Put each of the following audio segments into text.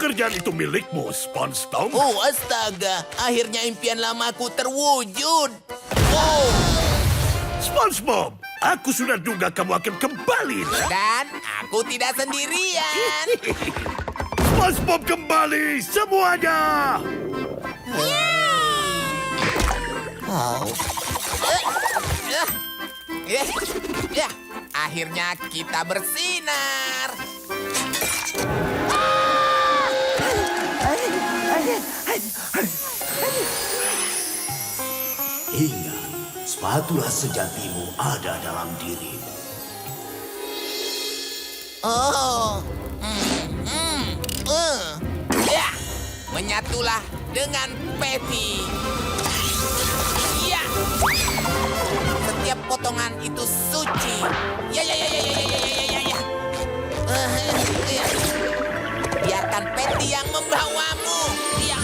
Pekerjaan itu milikmu, SpongeBob. Oh, astaga. Akhirnya impian lamaku terwujud. Oh, SpongeBob, aku sudah duga kamu akan kembali. dan aku tidak sendirian. SpongeBob kembali semuanya. Oh. Ya, akhirnya kita bersinar. Ingat, spatula sejatimu ada dalam dirimu. Oh. Ya, menyatulah dengan Patty. Ya. Setiap potongan itu suci. Ya. Ya. Biarkan Patty yang membawamu. Ya.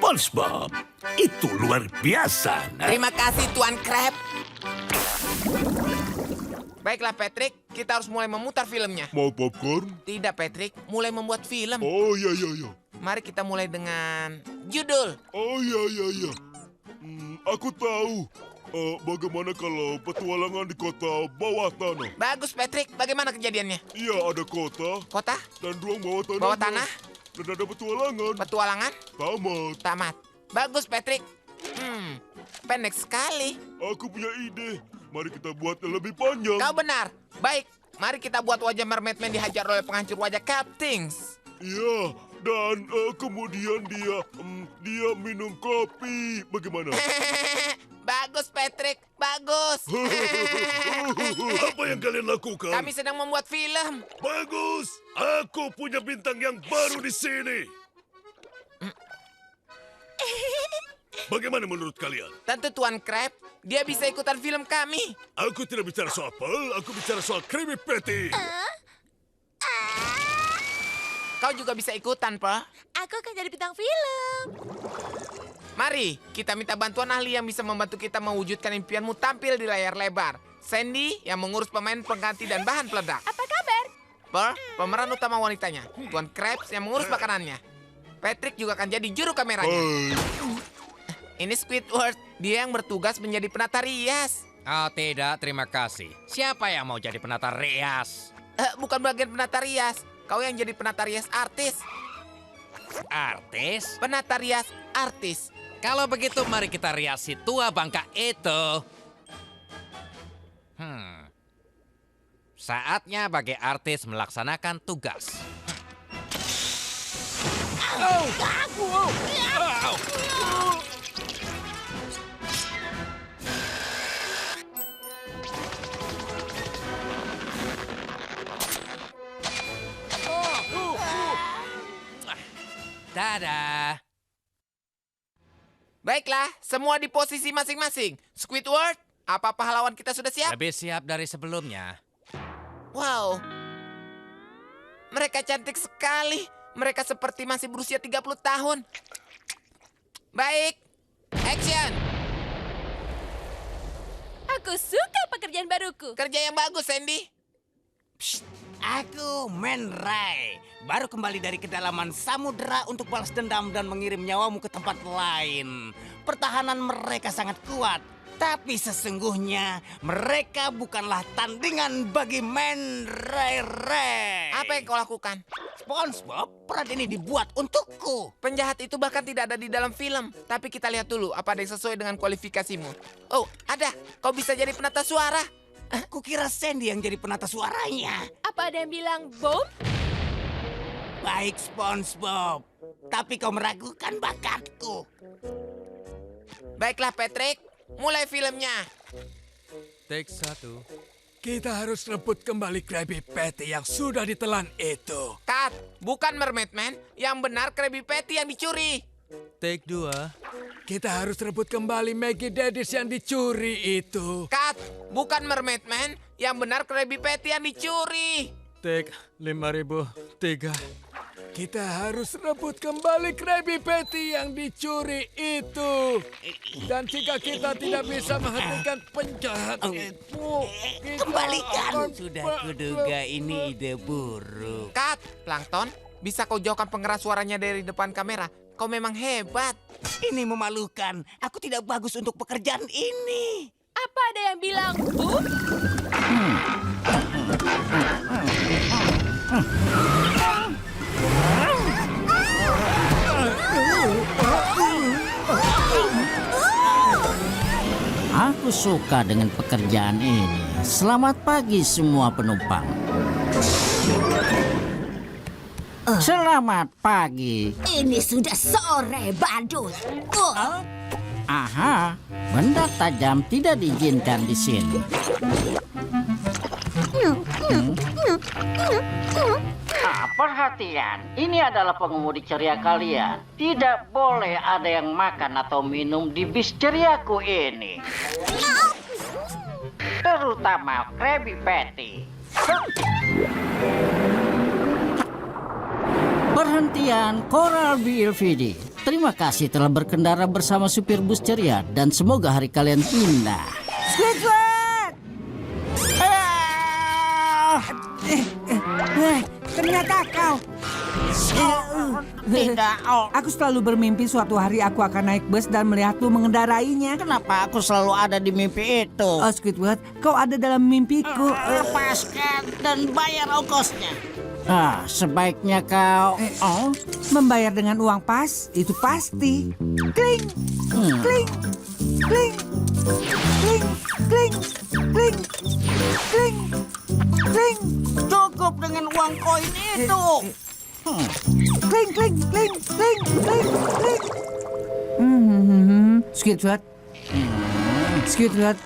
SpongeBob, itu luar biasa. Terima kasih Tuan Crab. Baiklah Patrick, kita harus mulai memutar filmnya. Mau popcorn? Tidak Patrick, mulai membuat film. Oh, iya. Mari kita mulai dengan judul. Oh, iya. Aku tahu. Bagaimana kalau petualangan di kota bawah tanah? Bagus Patrick, bagaimana kejadiannya? Iya, ada kota Kota, dan ruang bawah tanah. bawah tanah, Dan ada petualangan. petualangan, Tamat. tamat. Bagus Patrick. Pendek sekali. Aku punya ide. Mari kita buat yang lebih panjang. Kau benar. Baik, mari kita buat wajah Mermaid Man dihajar oleh penghancur wajah Captings. Iya, dan kemudian dia minum kopi. Bagaimana? Bagus Patrick, bagus. Apa yang kalian lakukan? Kami sedang membuat film. Bagus. Aku punya bintang yang baru di sini. Bagaimana menurut kalian? Tentu Tuan Crab, dia bisa ikutan film kami. Aku tidak bicara soal Pearl, aku bicara soal Krabby Patty. Kau juga bisa ikutan, Pearl. Aku akan jadi bintang film. Mari, kita minta bantuan ahli yang bisa membantu kita mewujudkan impianmu tampil di layar lebar. Sandy yang mengurus pemain pengganti dan bahan peledak. Apa kabar? Pearl, pemeran utama wanitanya. Tuan Krabs yang mengurus makanannya. Patrick juga akan jadi juru kameranya. Ini Squidward, dia yang bertugas menjadi penata rias. Oh tidak, terima kasih. Siapa yang mau jadi penata rias? Bukan bagian penata rias. Kau yang jadi penata rias artis. Artis? Penata rias artis. Kalau begitu mari kita riasi tua bangka itu. Saatnya bagi artis melaksanakan tugas. Dadah. Baiklah, semua di posisi masing-masing. Squidward, apa pahlawan kita sudah siap? Lebih siap dari sebelumnya. Wow. Mereka cantik sekali. Mereka seperti masih berusia 30 tahun. Baik. Action. Aku suka pekerjaan baruku. Kerja yang bagus, Sandy. Aku Man Ray, baru kembali dari kedalaman samudera untuk balas dendam dan mengirim nyawamu ke tempat lain. Pertahanan mereka sangat kuat, tapi sesungguhnya mereka bukanlah tandingan bagi Man Ray. Apa yang kau lakukan? SpongeBob, peran ini dibuat untukku. Penjahat itu bahkan tidak ada di dalam film. Tapi kita lihat dulu apa ada yang sesuai dengan kualifikasimu. Oh, ada. Kau bisa jadi penata suara. Kukira Sandy yang jadi penata suaranya. Apa ada yang bilang bom? Baik SpongeBob, tapi kau meragukan bakatku. Baiklah, Patrick. Mulai filmnya. Take 1. Kita harus rebut kembali Krabby Patty yang sudah ditelan itu. Cut. Bukan Mermaid Man. Yang benar Krabby Patty yang dicuri. Take 2. Kita harus rebut kembali Maggie Daddies yang dicuri itu. Cut. Bukan Mermaid Man. Yang benar Krabby Patty yang dicuri. Take 5003. Kita harus rebut kembali Krabby Patty yang dicuri itu. Dan jika kita tidak bisa menghentikan penjahat itu, kita Kembalikan. akan Sudah kuduga ini ide buruk. Cut, Plankton. Bisa kau jauhkan pengeras suaranya dari depan kamera? Kau memang hebat. Ini memalukan. Aku tidak bagus untuk pekerjaan ini. Apa ada yang bilang boom? Aku suka dengan pekerjaan ini. Selamat pagi semua penumpang. Selamat pagi. Ini sudah sore, badut. Aha, benda tajam tidak diizinkan di sini. Perhatian, ini adalah pengemudi ceria kalian. Tidak boleh ada yang makan atau minum di bis ceriaku ini. Terutama Krabby Patty. Perhentian Coral BLVD. Terima kasih telah berkendara bersama supir bus ceria dan semoga hari kalian indah. Squidward! Ternyata kau. Tidak, Aku selalu bermimpi suatu hari aku akan naik bus dan melihatmu mengendarainya. kenapa aku selalu ada di mimpi itu? Oh, Squidward, kau ada dalam mimpiku. Lepaskan dan bayar ongkosnya. Sebaiknya kau... Membayar dengan uang pas, itu pasti. Kling, kling, kling, kling, kling, kling, kling, kling. Cukup dengan uang koin itu. Kling, kling, kling, kling, kling, kling. Squidward. Squidward.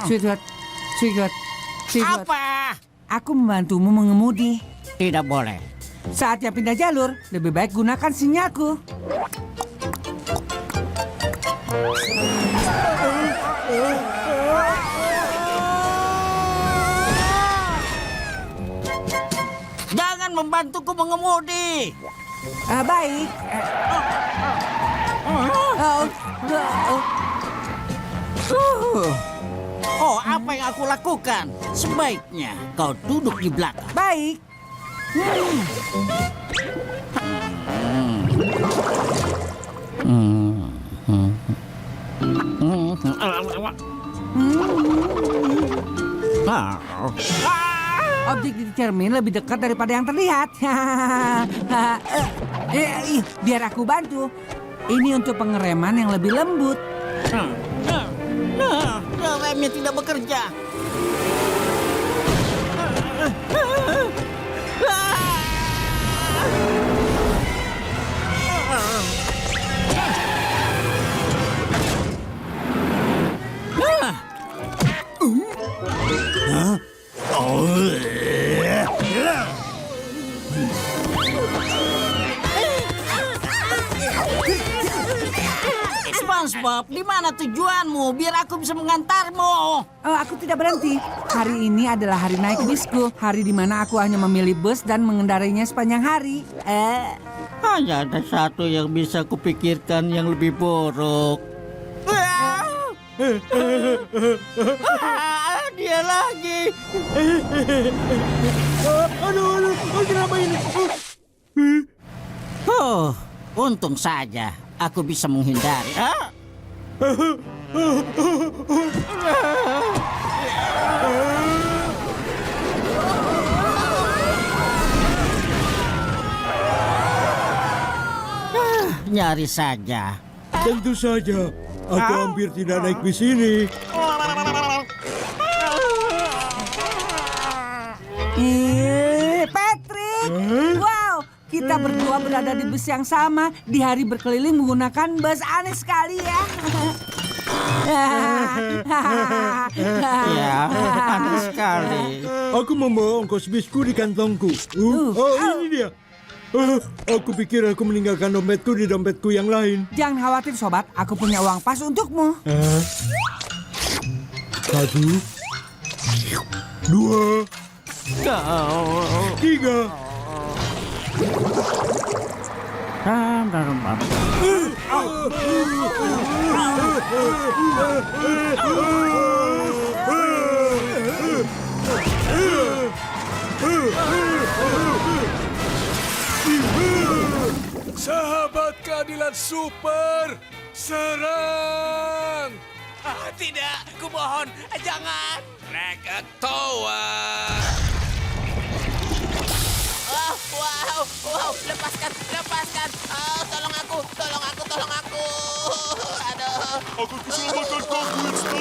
Squidward. Squidward. Squidward. Apa? Aku membantumu mengemudi. Tidak boleh. Saatnya pindah jalur, lebih baik gunakan sinyalku. Jangan membantuku mengemudi. Baik. Oh, apa yang aku lakukan? Sebaiknya kau duduk di belakang. Baik. Objek di cermin lebih dekat daripada yang terlihat. Biar aku bantu. Ini untuk pengereman yang lebih lembut. Remnya tidak bekerja. SpongeBob, di mana tujuanmu? Biar aku bisa mengantarmu. Oh, aku tidak berhenti. Hari ini adalah hari naik bisku. Hari di mana aku hanya memilih bus dan mengendarainya sepanjang hari. Hanya ada satu yang bisa kupikirkan yang lebih buruk. Dia lagi. Aduh, kenapa ini? Untung saja aku bisa menghindari. Nyaris saja. Tentu saja, aku hampir tidak naik bis ini. Patrick! Wow, kita berdua berada di bus yang sama di hari berkeliling menggunakan bus. Aneh sekali ya. Ya, aneh sekali. Aku membawa ongkos bisku di kantongku. Ini dia. Aku pikir aku meninggalkan dompetku di dompetku yang lain. Jangan khawatir sobat, aku punya uang pas untukmu. 1, 2, 3, Ram, ram, ram. Sahabat keadilan super, serang! Tidak, kumohon, jangan. Krakatoa. Oh, wow, lepaskan. Oh, tolong aku. Aduh. Aku keselamatan kau, Quickster.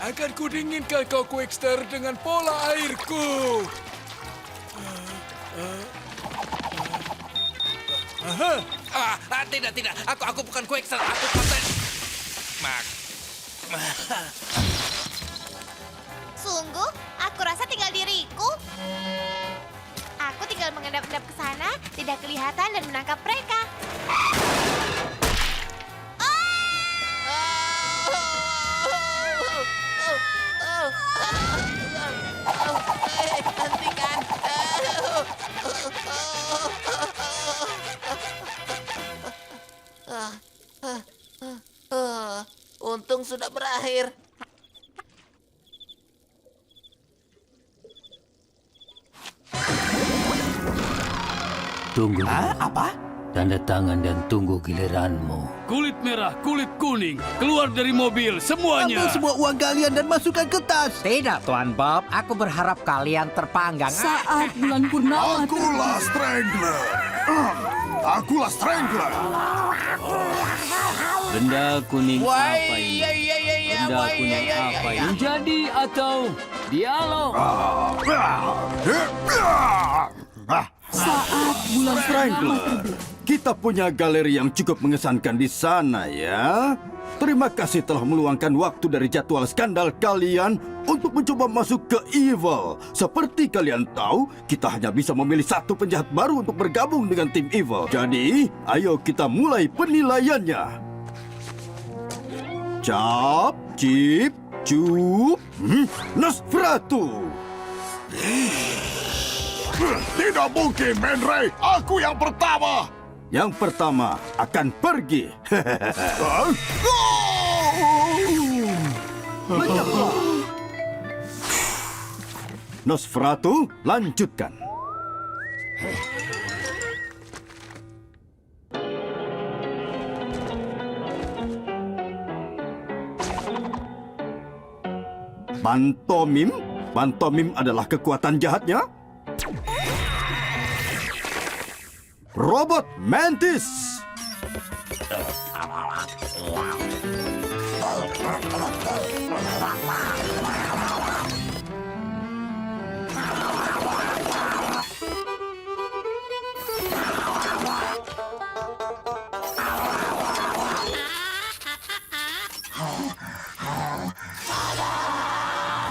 Akan kudinginkan kau, Quickster, dengan pola airku. Tidak. Aku bukan Quickster. Aku Kapten. Mak. Sungguh, aku rasa tinggal diriku. Aku tinggal mengendap-endap ke sana, tidak kelihatan dan menangkap mereka. Hentikan. Untung sudah berakhir. Tunggu. Apa? Tanda tangan dan tunggu giliranmu. Kulit merah, kulit kuning, keluar dari mobil, semuanya. semua uang kalian dan masukkan ke tas. Tidak, Tuan Bob. Aku berharap kalian terpanggang. Saat bulan purnama Akulah Strangler. Benda kuning apa ini? Iya. Benda kuning apa ini? Menjadi atau dialog. saat bulan purnama terbit. Kita punya galeri yang cukup mengesankan di sana ya. Terima kasih telah meluangkan waktu dari jadwal skandal kalian untuk mencoba masuk ke Evil. Seperti kalian tahu, kita hanya bisa memilih satu penjahat baru untuk bergabung dengan tim Evil. Jadi, ayo kita mulai penilaiannya. Cap, Cip, Cup, Nosferatu. Tidak mungkin, Man Ray. Aku yang pertama. Yang pertama akan pergi. Nosferatu, lanjutkan. Pantomim? Pantomim adalah kekuatan jahatnya? Robot Mantis.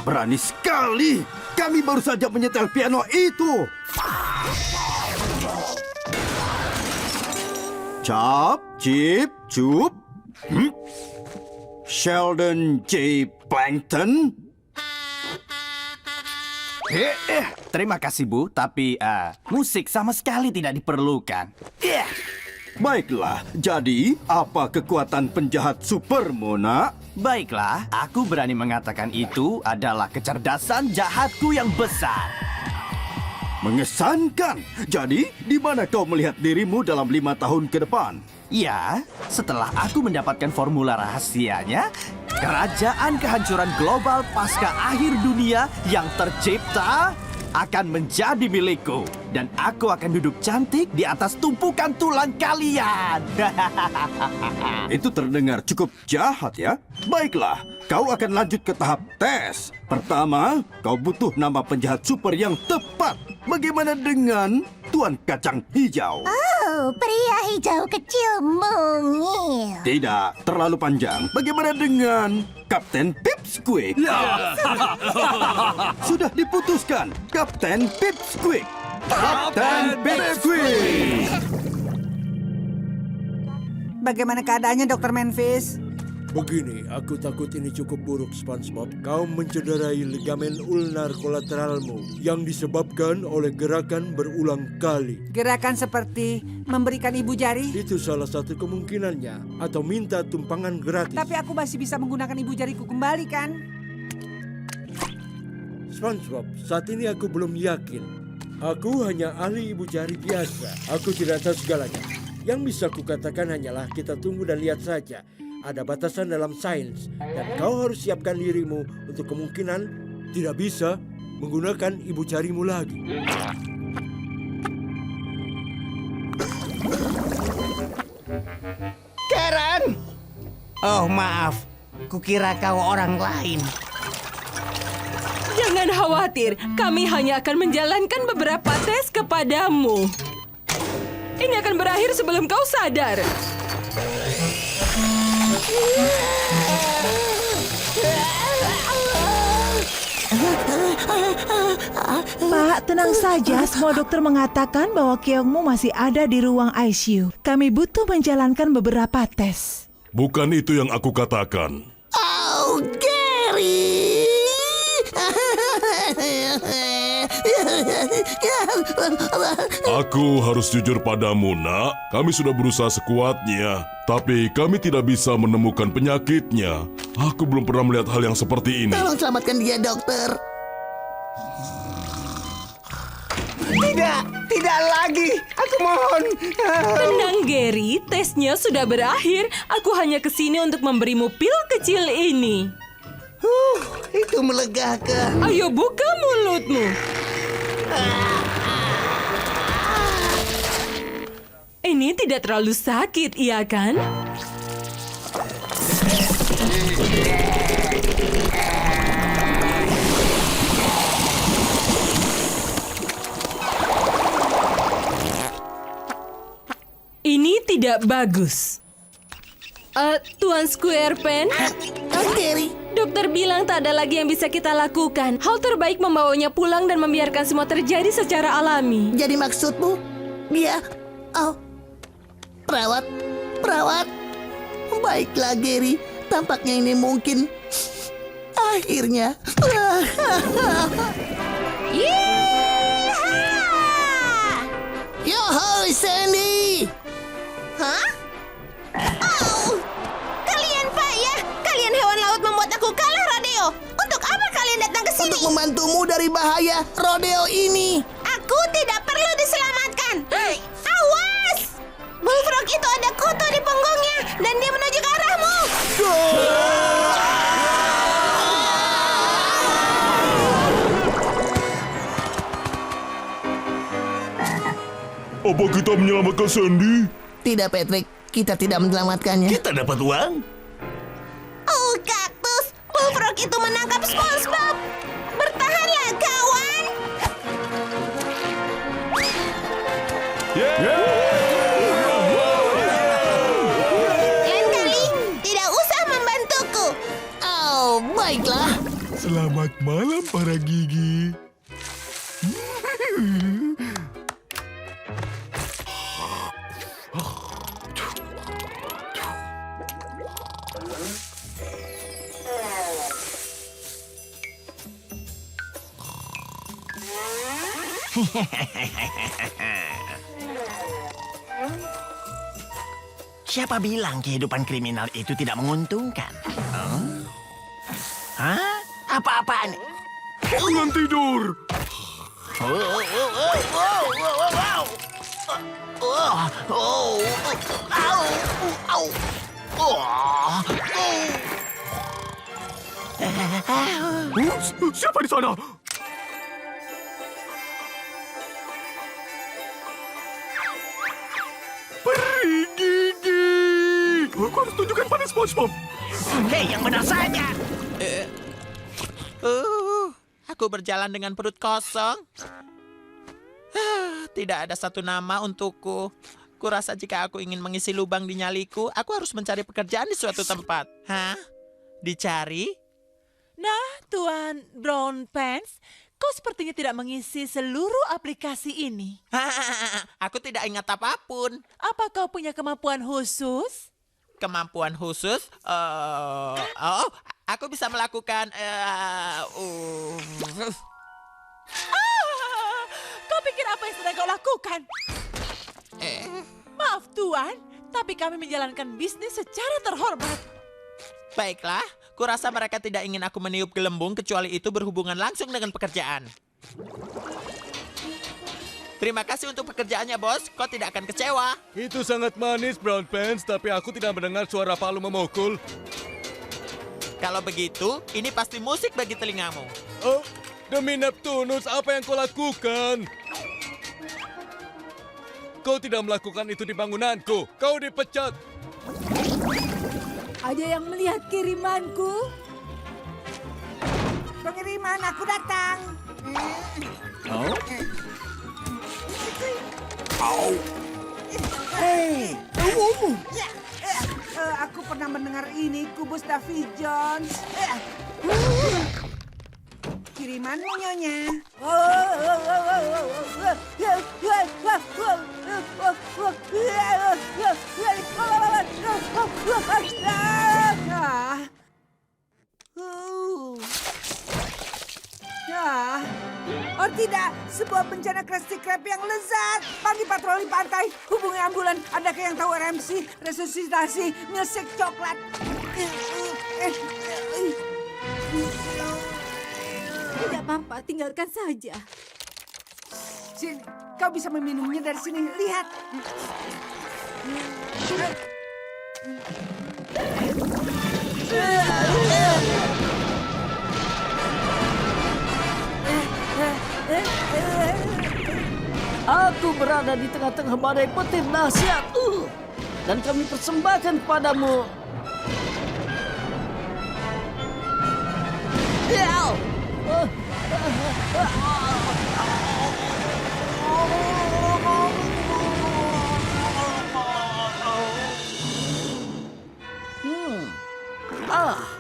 Berani sekali. Kami baru saja menyetel piano itu. Cap, Cip, Cup, Sheldon J. Plankton. Terima kasih, Bu, tapi musik sama sekali tidak diperlukan. Baiklah, jadi apa kekuatan penjahat super, Mona? Baiklah, aku berani mengatakan itu adalah kecerdasan jahatku yang besar. Mengesankan. Jadi, di mana kau melihat dirimu dalam 5 tahun ke depan? Ya, setelah aku mendapatkan formula rahasianya, kerajaan kehancuran global pasca akhir dunia yang tercipta akan menjadi milikku. Dan aku akan duduk cantik di atas tumpukan tulang kalian. Itu terdengar cukup jahat ya. Baiklah, kau akan lanjut ke tahap tes. Pertama, kau butuh nama penjahat super yang tepat. Bagaimana dengan Tuan Kacang Hijau? Oh, pria hijau kecil mungil. Tidak, terlalu panjang. Bagaimana dengan Kapten Pipsqueak? Sudah diputuskan, Kapten Pipsqueak. Kapten Pipsqueak. Bagaimana keadaannya, Dr. Manfish? Begini, aku takut ini cukup buruk, SpongeBob. Kau mencederai ligamen ulnar kolateralmu yang disebabkan oleh gerakan berulang kali. Gerakan seperti memberikan ibu jari? Itu salah satu kemungkinannya. Atau minta tumpangan gratis. Tapi aku masih bisa menggunakan ibu jariku kembali, kan? SpongeBob, saat ini aku belum yakin. Aku hanya ahli ibu jari biasa. Aku tidak tahu segalanya. Yang bisa kukatakan hanyalah kita tunggu dan lihat saja. Ada batasan dalam sains, dan kau harus siapkan dirimu untuk kemungkinan tidak bisa menggunakan ibu jarimu lagi. Karen! Oh, maaf. Kukira kau orang lain. Jangan khawatir, kami hanya akan menjalankan beberapa tes kepadamu. Ini akan berakhir sebelum kau sadar. Pak, tenang saja. Semua dokter mengatakan bahwa Keongmu masih ada di ruang ICU. Kami butuh menjalankan beberapa tes. Bukan itu yang aku katakan. Oh, Gary! Aku harus jujur padamu, nak. Kami sudah berusaha sekuatnya, tapi kami tidak bisa menemukan penyakitnya. Aku belum pernah melihat hal yang seperti ini. Tolong selamatkan dia, dokter. Tidak lagi. Aku mohon. Tenang, Gary. Tesnya sudah berakhir. Aku hanya kesini untuk memberimu pil kecil ini. Itu melegakan. Ayo buka mulutmu. Ini tidak terlalu sakit, iya kan? Ini tidak bagus. Tuan Squarepen? Gary. Dokter bilang tak ada lagi yang bisa kita lakukan. Hal terbaik membawanya pulang dan membiarkan semua terjadi secara alami. Jadi maksudmu, dia... Oh, perawat. Baiklah, Gary. Tampaknya ini mungkin... akhirnya. Yeehaw! Yohoi, Sandy! Hah? Oh! Kalian payah! Kalian hewan laut membuat aku kalah, Rodeo! Untuk apa kalian datang ke sini? Untuk membantumu dari bahaya rodeo ini. Aku tidak perlu diselamatkan! Awas! Bullfrog itu ada kutu di punggungnya, dan dia menuju ke arahmu! Apa kita menyelamatkan Sandy? Tidak, Patrick. Kita tidak menyelamatkannya. Kita dapat uang? Oh, kaktus! Bullfrog itu menangkap SpongeBob! Bertahanlah, kawan! Lain kali, tidak usah membantuku! Oh, baiklah. Selamat malam, para gigi. Siapa bilang kehidupan kriminal itu tidak menguntungkan? Hah? Apa-apaan? Jangan tidur. Siapa di sana? Peri gigi. Aku harus tunjukkan pada SpongeBob. Hei, yang benar saja. Aku berjalan dengan perut kosong. Tidak ada satu nama untukku. Kurasa jika aku ingin mengisi lubang di nyaliku, aku harus mencari pekerjaan di suatu tempat. Hah? Dicari? Nah, Tuan Brown Pants, Kau sepertinya tidak mengisi seluruh aplikasi ini. Aku tidak ingat apapun. Apa kau punya kemampuan khusus? Kemampuan khusus? Aku bisa melakukan... Kau pikir apa yang sedang kau lakukan? Maaf Tuan, tapi kami menjalankan bisnis secara terhormat. Baiklah, kurasa mereka tidak ingin aku meniup gelembung kecuali itu berhubungan langsung dengan pekerjaan. Terima kasih untuk pekerjaannya, bos. Kau tidak akan kecewa. Itu sangat manis, Brown Pants, tapi aku tidak mendengar suara palu memukul. Kalau begitu, ini pasti musik bagi telingamu. Oh, demi Neptunus, apa yang kau lakukan? Kau tidak melakukan itu di bangunanku. Kau dipecat. Ada yang melihat kirimanku? Pengiriman aku datang. Oh? Hei, aku pernah mendengar ini, kubus Davy Jones. Kirimanmu, Nyonya. Oh tidak, sebuah bencana Krusty Krab yang lezat. Panggil patroli pantai, hubungi ambulan. Adakah yang tahu RMC, resusitasi, milkshake coklat? Tidak apa-apa, tinggalkan saja. Sini, kau bisa meminumnya dari sini. Lihat. Aku berada di tengah-tengah badai petir dahsyat. Dan kami persembahkan kepadamu.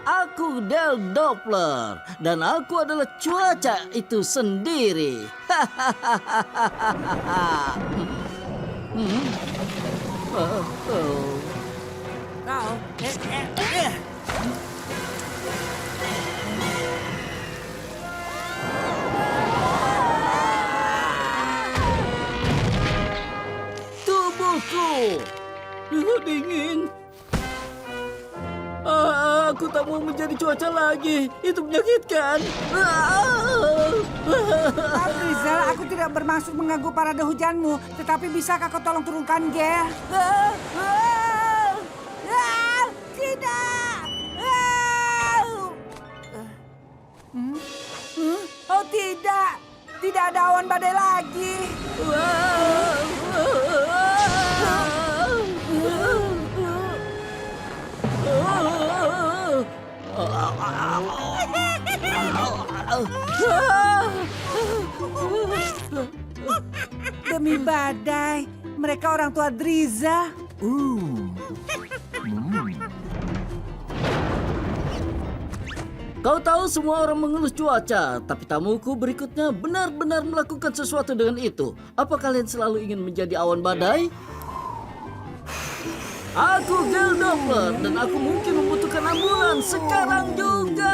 Aku Del Doppler dan aku adalah cuaca itu sendiri. Tubuhku dingin. Aku tak mau menjadi cuaca lagi. Itu menyakitkan. Maaf Rizal, aku tidak bermaksud mengganggu parade hujanmu. Tetapi bisakah kau tolong turunkan Gel? Tidak! Oh tidak! Tidak ada awan badai lagi. Demi badai, mereka orang tua Driza. Kau tahu semua orang mengeluh cuaca, tapi tamuku berikutnya benar-benar melakukan sesuatu dengan itu. Apa kalian selalu ingin menjadi awan badai? Aku Gel Doppler dan aku mungkin membutuhkan ambulans sekarang juga.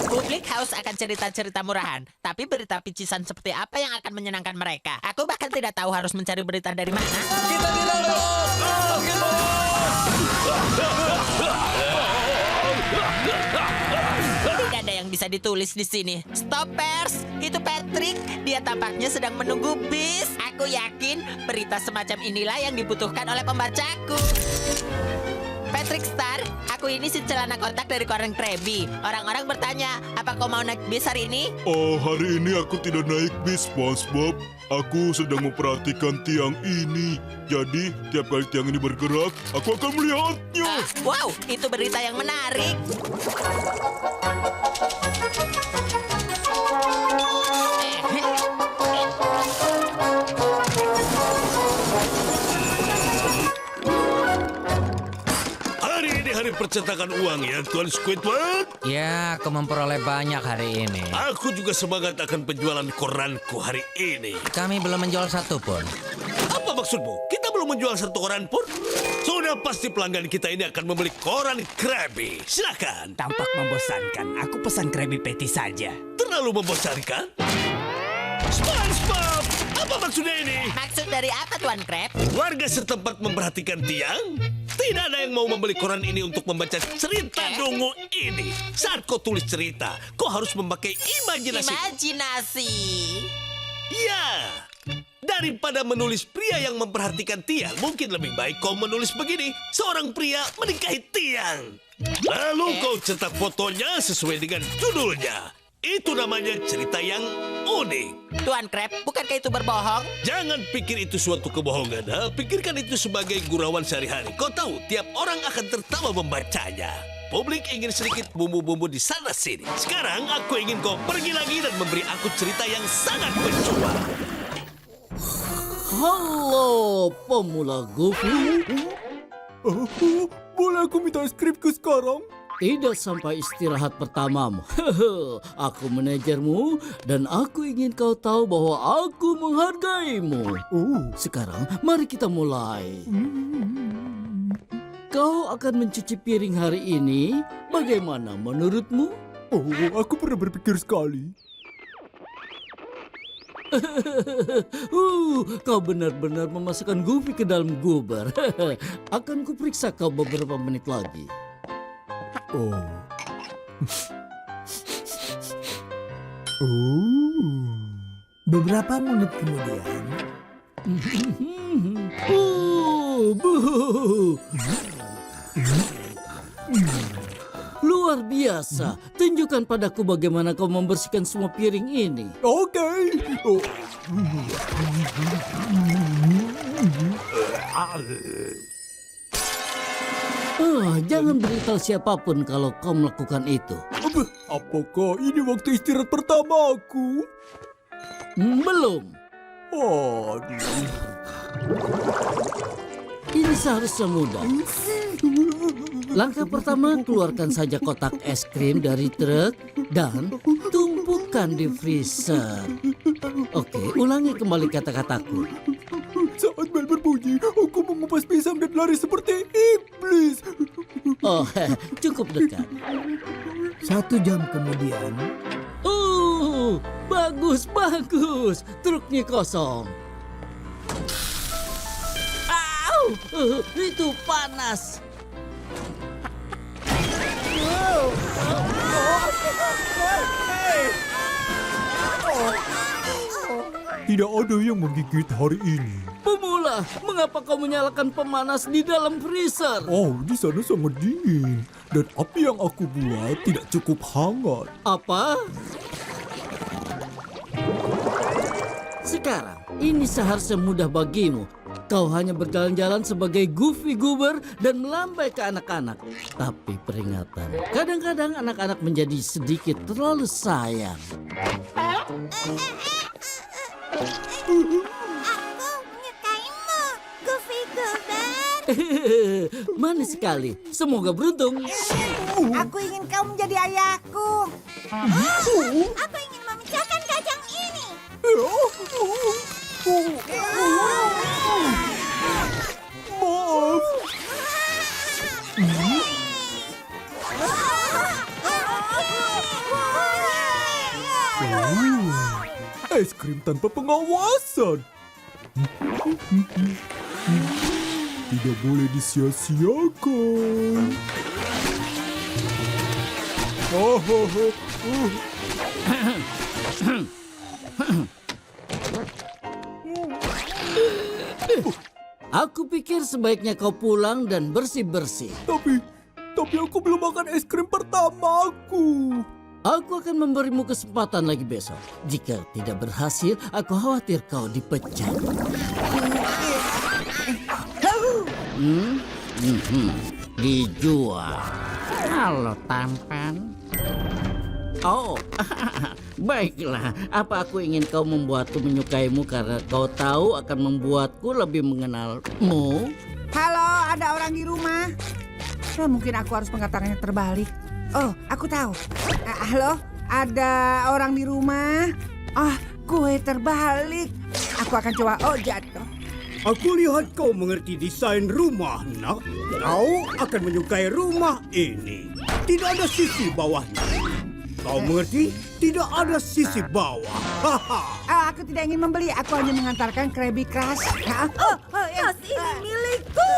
Publik haus akan cerita-cerita murahan, tapi berita picisan seperti apa yang akan menyenangkan mereka? Aku bahkan tidak tahu harus mencari berita dari mana. Kita Tidak ada yang bisa ditulis di sini. Stoppers, itu Patrick. Dia tampaknya sedang menunggu bis. Aku yakin berita semacam inilah yang dibutuhkan oleh pembacaku. Patrick Star, aku ini si celana kotak dari koran Krabby. Orang-orang bertanya, apa kau mau naik bis hari ini? Oh, hari ini aku tidak naik bis, SpongeBob. Aku sedang memperhatikan tiang ini. Jadi, tiap kali tiang ini bergerak, aku akan melihatnya. Wow, itu berita yang menarik. hari percetakan uang ya, Tuan Squidward. Ya, aku memperoleh banyak hari ini. Aku juga semangat akan penjualan koranku hari ini. Kami belum menjual satu pun. Apa maksudmu? Kita belum menjual satu koran pun? Sudah pasti pelanggan kita ini akan membeli koran Krabby. Silakan. Tampak membosankan. Aku pesan Krabby Patty saja. Terlalu membosankan? SpongeBob! Apa maksudnya ini? Maksud dari apa, Tuan Krab? Warga setempat memperhatikan Tiang. Tidak ada yang mau membeli koran ini untuk membaca cerita dungu ini. Saat kau tulis cerita, kau harus memakai imajinasi. Imajinasi. Ya. Daripada menulis pria yang memperhatikan Tiang, mungkin lebih baik kau menulis begini. Seorang pria menikahi Tiang. Lalu kau cetak fotonya sesuai dengan judulnya. Itu namanya cerita yang unik. Tuan Krab, bukankah itu berbohong? Jangan pikir itu suatu kebohongan. Ha? Pikirkan itu sebagai gurauan sehari-hari. Kau tahu, tiap orang akan tertawa membacanya. Publik ingin sedikit bumbu-bumbu di sana-sini. Sekarang aku ingin kau pergi lagi dan memberi aku cerita yang sangat menjual. Halo, pemula Goofy. Boleh aku minta skripku sekarang? Tidak sampai istirahat pertamamu. Aku manajermu dan aku ingin kau tahu bahwa aku menghargaimu. Sekarang mari kita mulai. Kau akan mencuci piring hari ini. Bagaimana menurutmu? Aku pernah berpikir sekali. Kau benar-benar memasukkan Goofy ke dalam guber. Akan kuperiksa kau beberapa menit lagi. Beberapa menit kemudian. Luar biasa. Tunjukkan padaku bagaimana kau membersihkan semua piring ini. Oke. Jangan beritahu siapapun kalau kau melakukan itu. Apakah ini waktu istirahat pertamaku? Belum. Ini seharusnya mudah. Langkah pertama, keluarkan saja kotak es krim dari truk dan tumpukan di freezer. Oke, ulangi kembali kata-kataku. Saat bel berbunyi, aku mengupas pisang dan lari seperti iblis. Cukup dekat. 1 jam kemudian. Bagus. Truknya kosong. Itu panas. Tidak ada yang menggigit hari ini. Pemula, mengapa kau menyalakan pemanas di dalam freezer? Di sana sangat dingin. Dan api yang aku buat tidak cukup hangat. Apa? Sekarang, ini seharusnya mudah bagimu. Kau hanya berjalan-jalan sebagai Goofy Goober dan melambai ke anak-anak. Tapi peringatan, kadang-kadang anak-anak menjadi sedikit terlalu sayang. Aku menyukaimu, Goofy Goober. Manis sekali. Semoga beruntung. Aku ingin kau menjadi ayahku. Aku ingin memecahkan kacang ini. Es krim tanpa pengawasan. Tidak boleh disia-siakan. Aku pikir sebaiknya kau pulang dan bersih-bersih. Tapi aku belum makan es krim pertamaku. Aku akan memberimu kesempatan lagi besok. Jika tidak berhasil, aku khawatir kau dipecat. Dijual. Halo, tampan. Oh, baiklah. Apa aku ingin kau membuatku menyukaimu karena kau tahu akan membuatku lebih mengenalmu? Halo, ada orang di rumah? Mungkin aku harus mengatakannya terbalik. Oh, aku tahu. Halo, ada orang di rumah? Kue terbalik. Aku akan coba. Oh, jatuh. Aku lihat kau mengerti desain rumah, nak. Kau akan menyukai rumah ini. Tidak ada sisi bawahnya. Kau mengerti? Tidak ada sisi bawah. Aku tidak ingin membeli. Aku hanya mengantarkan Krabby Crush. Tas ini milikku.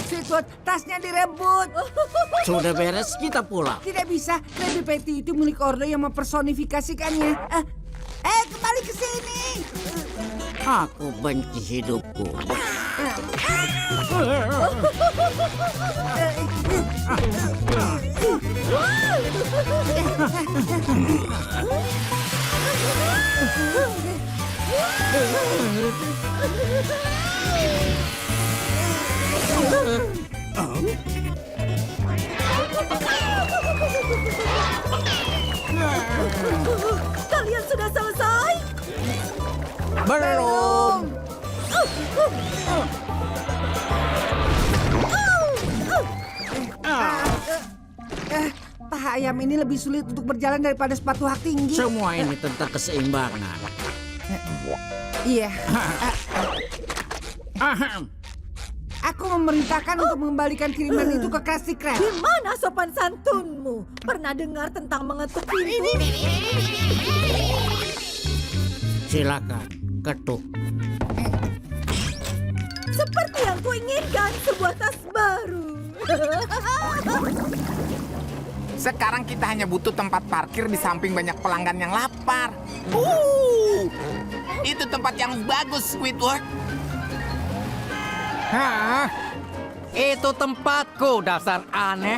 Sweetwood, tasnya direbut. Sudah beres, kita pulang. Tidak bisa. Krabby Patty itu milik Ordo yang mempersonifikasikannya. Kembali ke sini. Aku benci hidupku. Kalian sudah selesai? Belum. Paha ayam ini lebih sulit untuk berjalan daripada sepatu hak tinggi. Semua ini tentang keseimbangan. Iya. Aku memerintahkan untuk mengembalikan kiriman itu ke Krusty Krab. Di mana sopan santunmu? Pernah dengar tentang mengetuk pintu? Silakan, ketuk. Seperti yang kuinginkan, sebuah tas baru. Sekarang kita hanya butuh tempat parkir di samping banyak pelanggan yang lapar. Itu tempat yang bagus, Squidward. Hah? Itu tempatku, dasar aneh.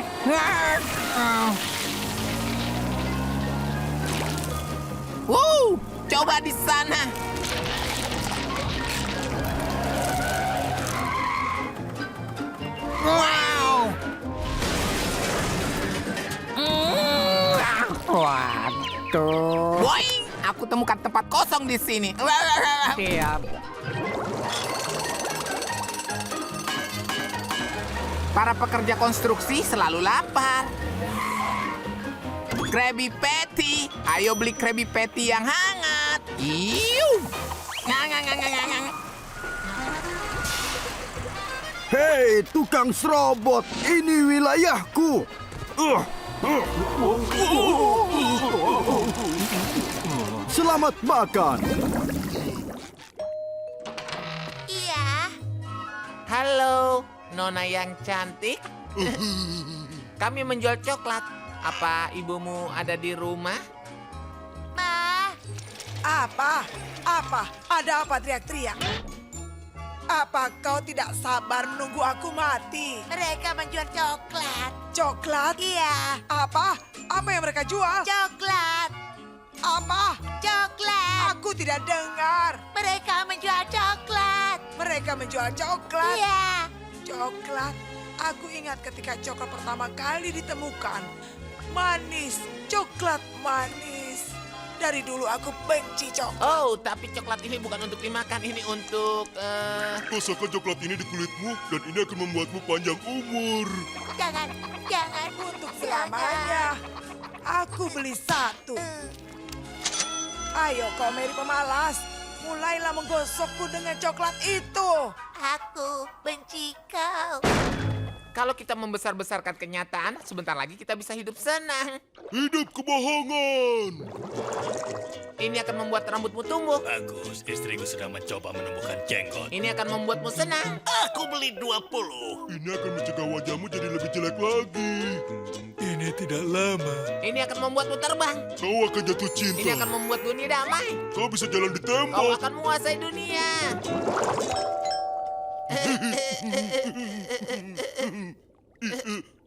Coba di sana. Wow. Waduh. Boing, aku temukan tempat kosong di sini. Siap. Para pekerja konstruksi selalu lapar. Krabby Patty, ayo beli Krabby Patty yang hangat. Hei, tukang serobot, ini wilayahku. Selamat makan. Iya. Halo, Nona yang cantik. Kami menjual coklat. Apa ibumu ada di rumah? Ma. Apa? Ada apa teriak-teriak? Apa kau tidak sabar menunggu aku mati? Mereka menjual coklat. Coklat? Iya. Apa? Apa yang mereka jual? Coklat. Apa? Coklat. Aku tidak dengar. Mereka menjual coklat. Mereka menjual coklat? Iya. Coklat? Aku ingat ketika coklat pertama kali ditemukan. Manis, coklat manis. Dari dulu aku benci coklat. Oh, tapi coklat ini bukan untuk dimakan. Ini untuk... Kosongkan coklat ini di kulitmu dan ini akan membuatmu panjang umur. Jangan. Untuk selamanya. Aku beli satu. Ayo kau Mary pemalas. Mulailah menggosokku dengan coklat itu. Aku benci kau. Kalau kita membesar-besarkan kenyataan, sebentar lagi kita bisa hidup senang. Hidup kebohongan. Ini akan membuat rambutmu tumbuh. Bagus, istriku sedang mencoba menumbuhkan jenggot. Ini akan membuatmu senang. Aku beli 20. Ini akan mencegah wajahmu jadi lebih jelek lagi. Ini tidak lama. Ini akan membuatmu terbang. Kau akan jatuh cinta. Ini akan membuat dunia damai. Kau bisa jalan di tembok. Kau akan menguasai dunia.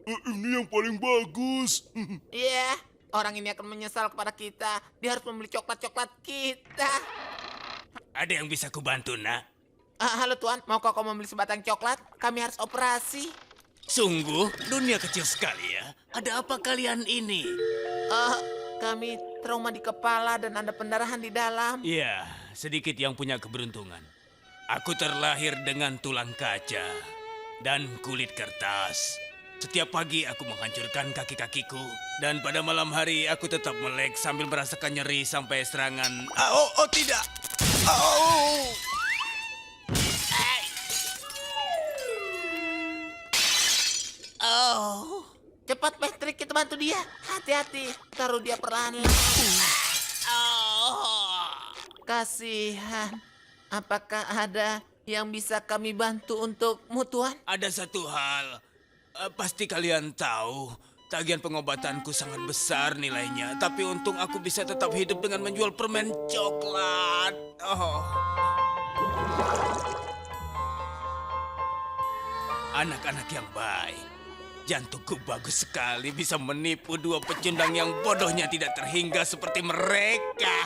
Ini yang paling bagus. Iya, orang ini akan menyesal kepada kita. Dia harus membeli coklat-coklat kita. Ada yang bisa kubantu, nak? Halo Tuan, mau kau membeli sebatang coklat? Kami harus operasi. Sungguh, dunia kecil sekali ya. Ada apa kalian ini? Kami trauma di kepala dan ada pendarahan di dalam. Ya, sedikit yang punya keberuntungan. Aku terlahir dengan tulang kaca dan kulit kertas. Setiap pagi aku menghancurkan kaki-kakiku. Dan pada malam hari aku tetap melek sambil merasakan nyeri sampai serangan. Oh tidak. Cepat Patrick, kita bantu dia. Hati-hati, taruh dia perlahan. Kasihan. Apakah ada yang bisa kami bantu untukmu, Tuan? Ada satu hal. Pasti kalian tahu, tagihan pengobatanku sangat besar nilainya. Tapi untung aku bisa tetap hidup dengan menjual permen coklat. Anak-anak yang baik. Jantungku bagus sekali bisa menipu dua pecundang yang bodohnya tidak terhingga seperti mereka.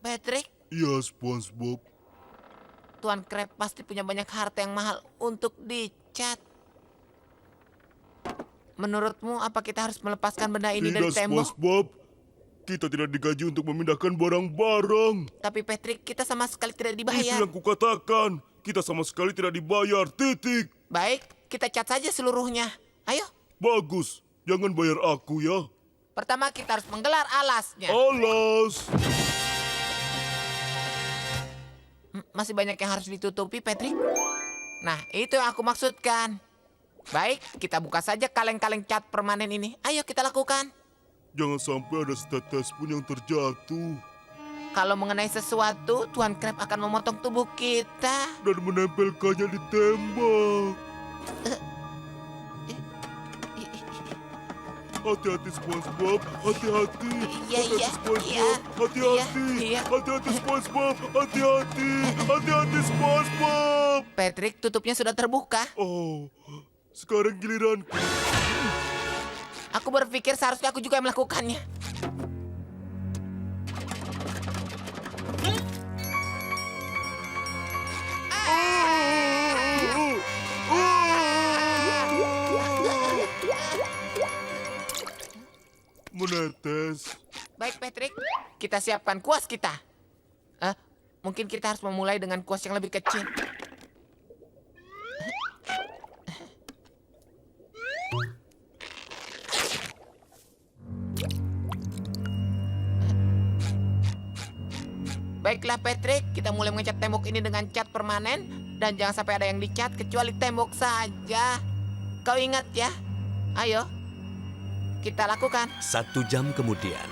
Patrick? Ya, SpongeBob. Tuan Krab pasti punya banyak harta yang mahal untuk dicat. Menurutmu apa kita harus melepaskan benda ini dari tembok? SpongeBob. Kita tidak digaji untuk memindahkan barang-barang. Tapi Patrick, kita sama sekali tidak Itu dibayar. yang kukatakan. Kita sama sekali tidak dibayar, titik. Baik, kita cat saja seluruhnya. Ayo. Bagus, jangan bayar aku ya. Pertama kita harus menggelar alasnya. Alas. Masih banyak yang harus ditutupi, Patrick. Nah, itu yang aku maksudkan. Baik, kita buka saja kaleng-kaleng cat permanen ini. Ayo kita lakukan. Jangan sampai ada setetes pun yang terjatuh. Kalau mengenai sesuatu, Tuan Krab akan memotong tubuh kita. Dan menempelkannya di tembok. Hati-hati SpongeBob, hati-hati. Hati-hati SpongeBob, hati-hati. Hati-hati SpongeBob, hati-hati. Hati-hati SpongeBob. Patrick, tutupnya sudah terbuka. Oh, sekarang giliranku. Aku berpikir seharusnya aku juga yang melakukannya. Menetes. Baik, Patrick. Kita siapkan kuas kita. Mungkin kita harus memulai dengan kuas yang lebih kecil. Baiklah, Patrick. Kita mulai mengecat tembok ini dengan cat permanen. Dan jangan sampai ada yang dicat kecuali tembok saja. Kau ingat ya? Ayo. Kita lakukan. 1 jam kemudian.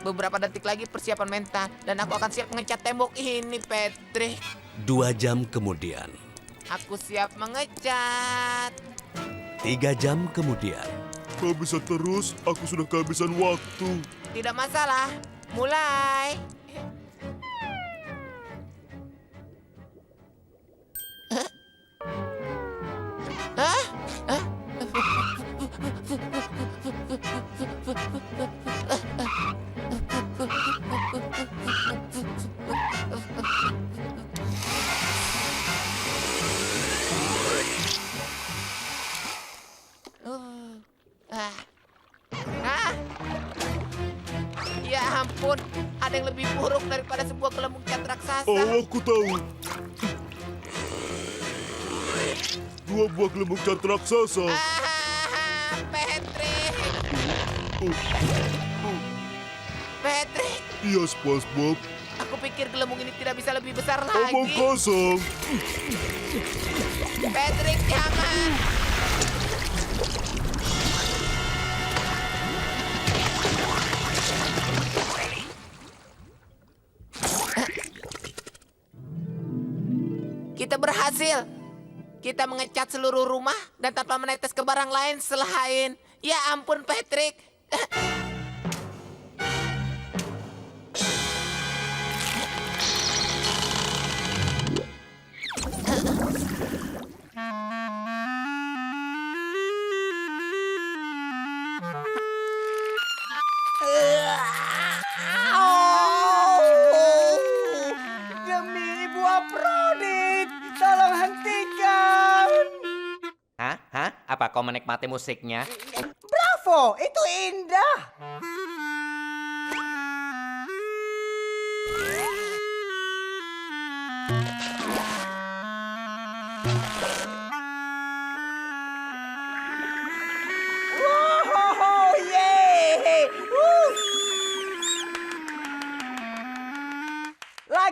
Beberapa detik lagi persiapan mental. Dan aku akan siap mengecat tembok ini, Patrick. 2 jam kemudian. Aku siap mengecat. 3 jam kemudian. Kau bisa terus, aku sudah kehabisan waktu. Tidak masalah. Mulai. Ya ampun, ada yang lebih buruk daripada sebuah gelembung cat raksasa. Oh, aku tahu. 2 buah gelembung cat raksasa. Patrick. Patrick. Iya, SpongeBob. Aku pikir gelembung ini tidak bisa lebih besar lagi. Omong kosong. Patrick, jangan. Kita berhasil. Kita mengecat seluruh rumah dan tanpa menetes ke barang lain selain... Ya ampun, Patrick. Demi Ibu Afrodit, tolong hentikan. Hah? Apa kau menikmati musiknya? Bravo, itu indah.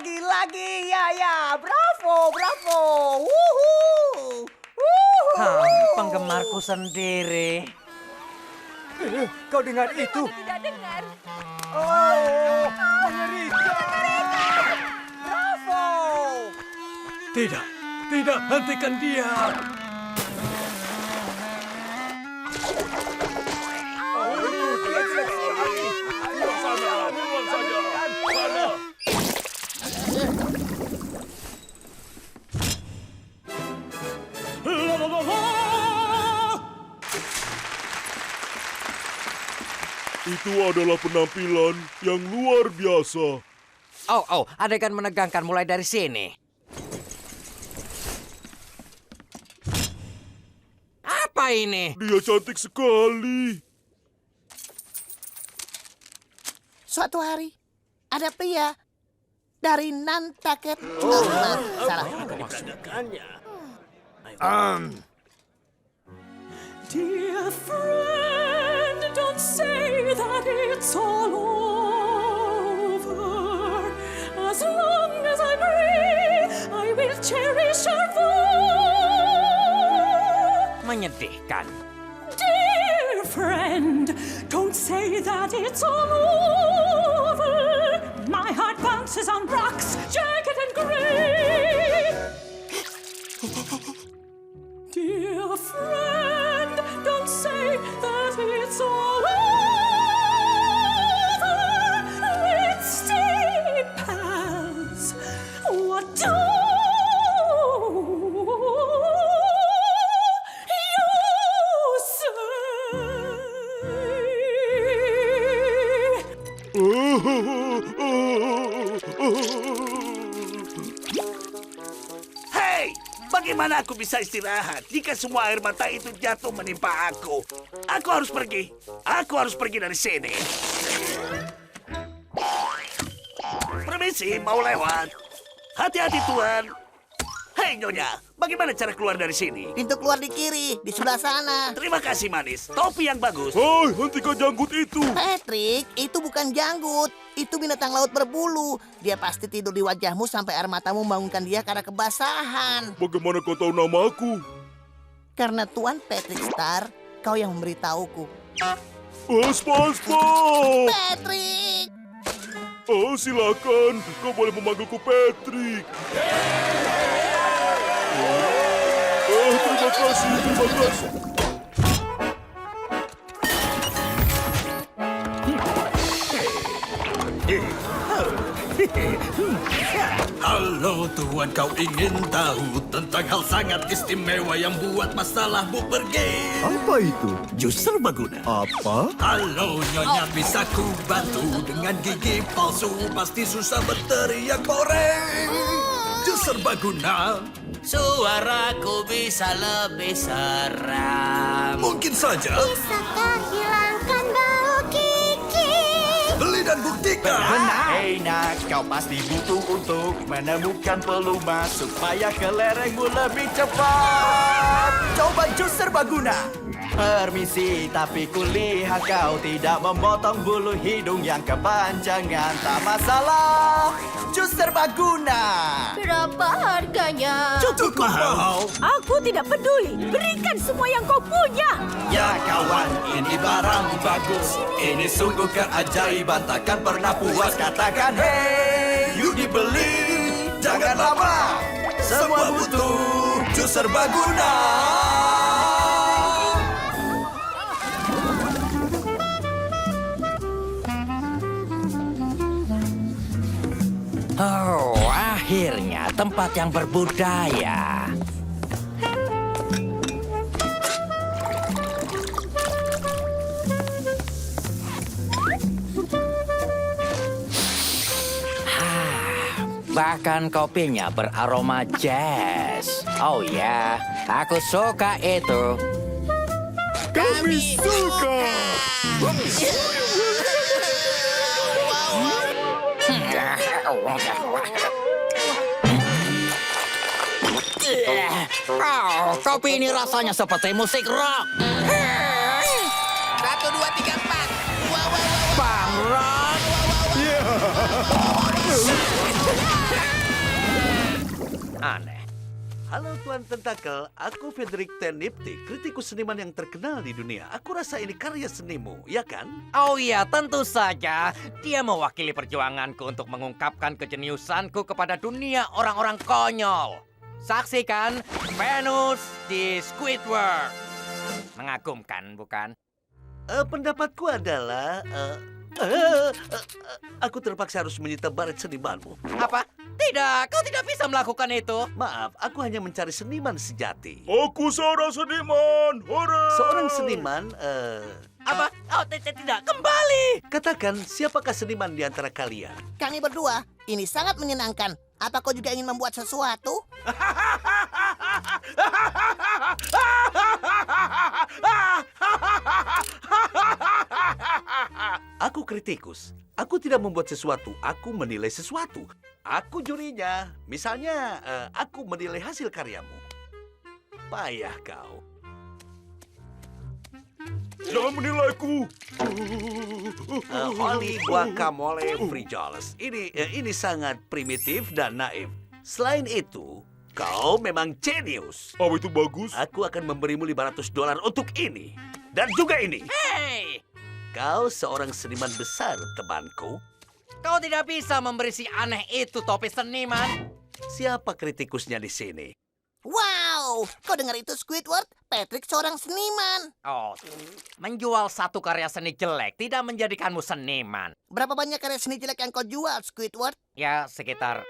lagi, ya, bravo. Wuhu. Penggemarku sendiri. Kau dengar itu? Tidak dengar. Oh, mengerikan. Bravo. Tidak, hentikan dia. Itu adalah penampilan yang luar biasa. Oh, adegan menegangkan mulai dari sini. Apa ini? Dia cantik sekali. Suatu hari, ada pria dari Nantucket. Salah. Dear friend, don't say that it's all over. As long as I breathe, I will cherish our vow. Menyedihkan. Dear friend, don't say that it's all over. My heart bounces on rocks, jagged and gray. Dear friend, don't say that it's all over. With steep paths, what do you Hei, bagaimana aku bisa istirahat jika semua air mata itu jatuh menimpa aku? Aku harus pergi. Aku harus pergi dari sini. Permisi, mau lewat. Hati-hati, Tuan. Hei, Nyonya, bagaimana cara keluar dari sini? Pintu keluar di kiri, di sebelah sana. Terima kasih, manis. Topi yang bagus. Hei, hentikan janggut itu. Patrick, itu bukan janggut. Itu binatang laut berbulu. Dia pasti tidur di wajahmu sampai air matamu membangunkan dia karena kebasahan. Bagaimana kau tahu namaku? Karena Tuan Patrick Star, kau yang memberitahuku. SpongeBob! Patrick! Oh, silakan. Kau boleh memanggilku Patrick. Terima kasih. Halo Tuan, kau ingin tahu tentang hal sangat istimewa yang buat masalahmu pergi? Apa itu? Jus serbaguna. Apa? Halo Nyonya, bisa ku bantu dengan gigi palsu? Pasti susah berteriak koreng. Jus serbaguna. Suaraku bisa lebih seram. Mungkin saja. Bisakah hilangkan bau gigi? Beli dan buktikan. Hei nak, kau pasti butuh untuk menemukan pelumas supaya ke lerengmu lebih cepat. Coba jus serbaguna. Permisi, tapi kulihat kau tidak memotong bulu hidung yang kepanjangan. Tak masalah, jus serbaguna. Berapa harganya? Cukup mahal. Aku tidak peduli. Berikan semua yang kau punya. Ya kawan, ini barang bagus. Ini sungguh keajaiban, takkan pernah puas. Katakan hey, yuk dibeli. Jangan lama, semua butuh jus serbaguna. Oh, akhirnya tempat yang berbudaya. Bahkan kopinya beraroma jazz. Oh ya, aku suka itu. Kami suka. Oh, kopi ini rasanya seperti musik rock. 1, 2, 3, 4. Bang rock. aneh. Halo Tuan Tentakel, aku Frederick Tenipti, kritikus seniman yang terkenal di dunia. Aku rasa ini karya senimu, ya kan? Oh iya, tentu saja. Dia mewakili perjuanganku untuk mengungkapkan kejeniusanku kepada dunia orang-orang konyol. Saksikan Venus di Squidward. Mengagumkan, bukan? Pendapatku adalah... aku terpaksa harus menyita baret senimanmu. Apa? Tidak, kau tidak bisa melakukan itu. Maaf, aku hanya mencari seniman sejati. Aku seorang seniman, hore! Seorang seniman, Apa? Oh, tidak, kembali! Katakan, siapakah seniman di antara kalian? Kami berdua, ini sangat menyenangkan. Apa kau juga ingin membuat sesuatu? Aku kritikus. Aku tidak membuat sesuatu, aku menilai sesuatu. Aku jurinya. Misalnya, aku menilai hasil karyamu. Payah kau. Jangan menilaiku. Holy guacamole frijoles. Ini sangat primitif dan naif. Selain itu, kau memang jenius. Oh, itu bagus. Aku akan memberimu $500 untuk ini. Dan juga ini. Hei! Kau seorang seniman besar, temanku. Kau tidak bisa memberi si aneh itu topi seniman. Siapa kritikusnya di sini? Wow, kau dengar itu Squidward? Patrick seorang seniman. Oh, menjual satu karya seni jelek tidak menjadikanmu seniman. Berapa banyak karya seni jelek yang kau jual, Squidward? Ya, sekitar...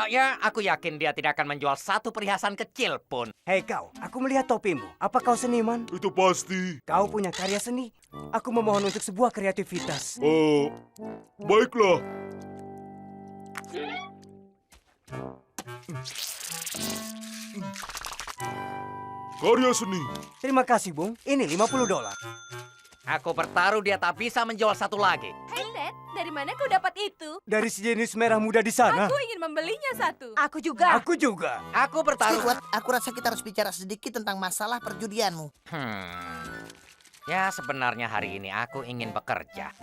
ya, aku yakin dia tidak akan menjual satu perhiasan kecil pun. Hei kau, aku melihat topimu. Apa kau seniman? Itu pasti. Kau punya karya seni. Aku memohon untuk sebuah kreativitas. Oh, baiklah. Karya seni. Terima kasih, Bung. Ini $50. Aku bertaruh dia tak bisa menjual satu lagi. Hey Ted, dari mana kau dapat itu? Dari si jenis merah muda di sana. Aku ingin membelinya satu. Aku juga. Aku juga. Aku bertaruh. Squidward, aku rasa kita harus bicara sedikit tentang masalah perjudianmu. Ya, sebenarnya hari ini aku ingin bekerja.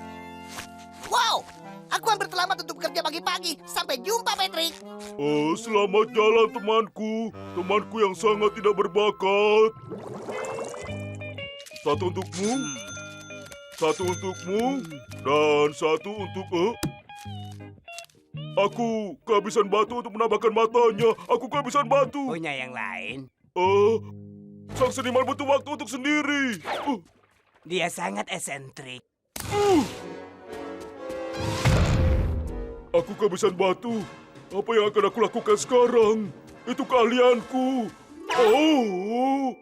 Wow, aku hampir terlambat untuk bekerja pagi-pagi. Sampai jumpa, Patrick. Oh, selamat jalan temanku. Temanku yang sangat tidak berbakat. Satu untukmu. Satu untukmu. Dan satu untuk... Aku kehabisan batu untuk menambahkan matanya. Aku kehabisan batu. Punya yang lain? Sang seniman butuh waktu untuk sendiri. Dia sangat esentrik. Aku kehabisan batu. Apa yang akan aku lakukan sekarang? Itu keahlianku. Oh.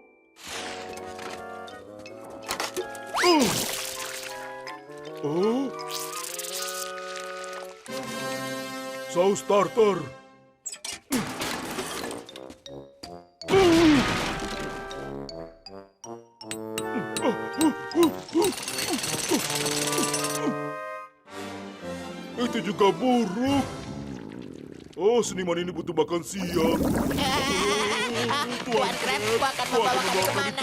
Saus tartar. Itu juga buruk. Oh, seniman ini butuh makan siang. Tuan Krab, aku akan membawa kamu kemana?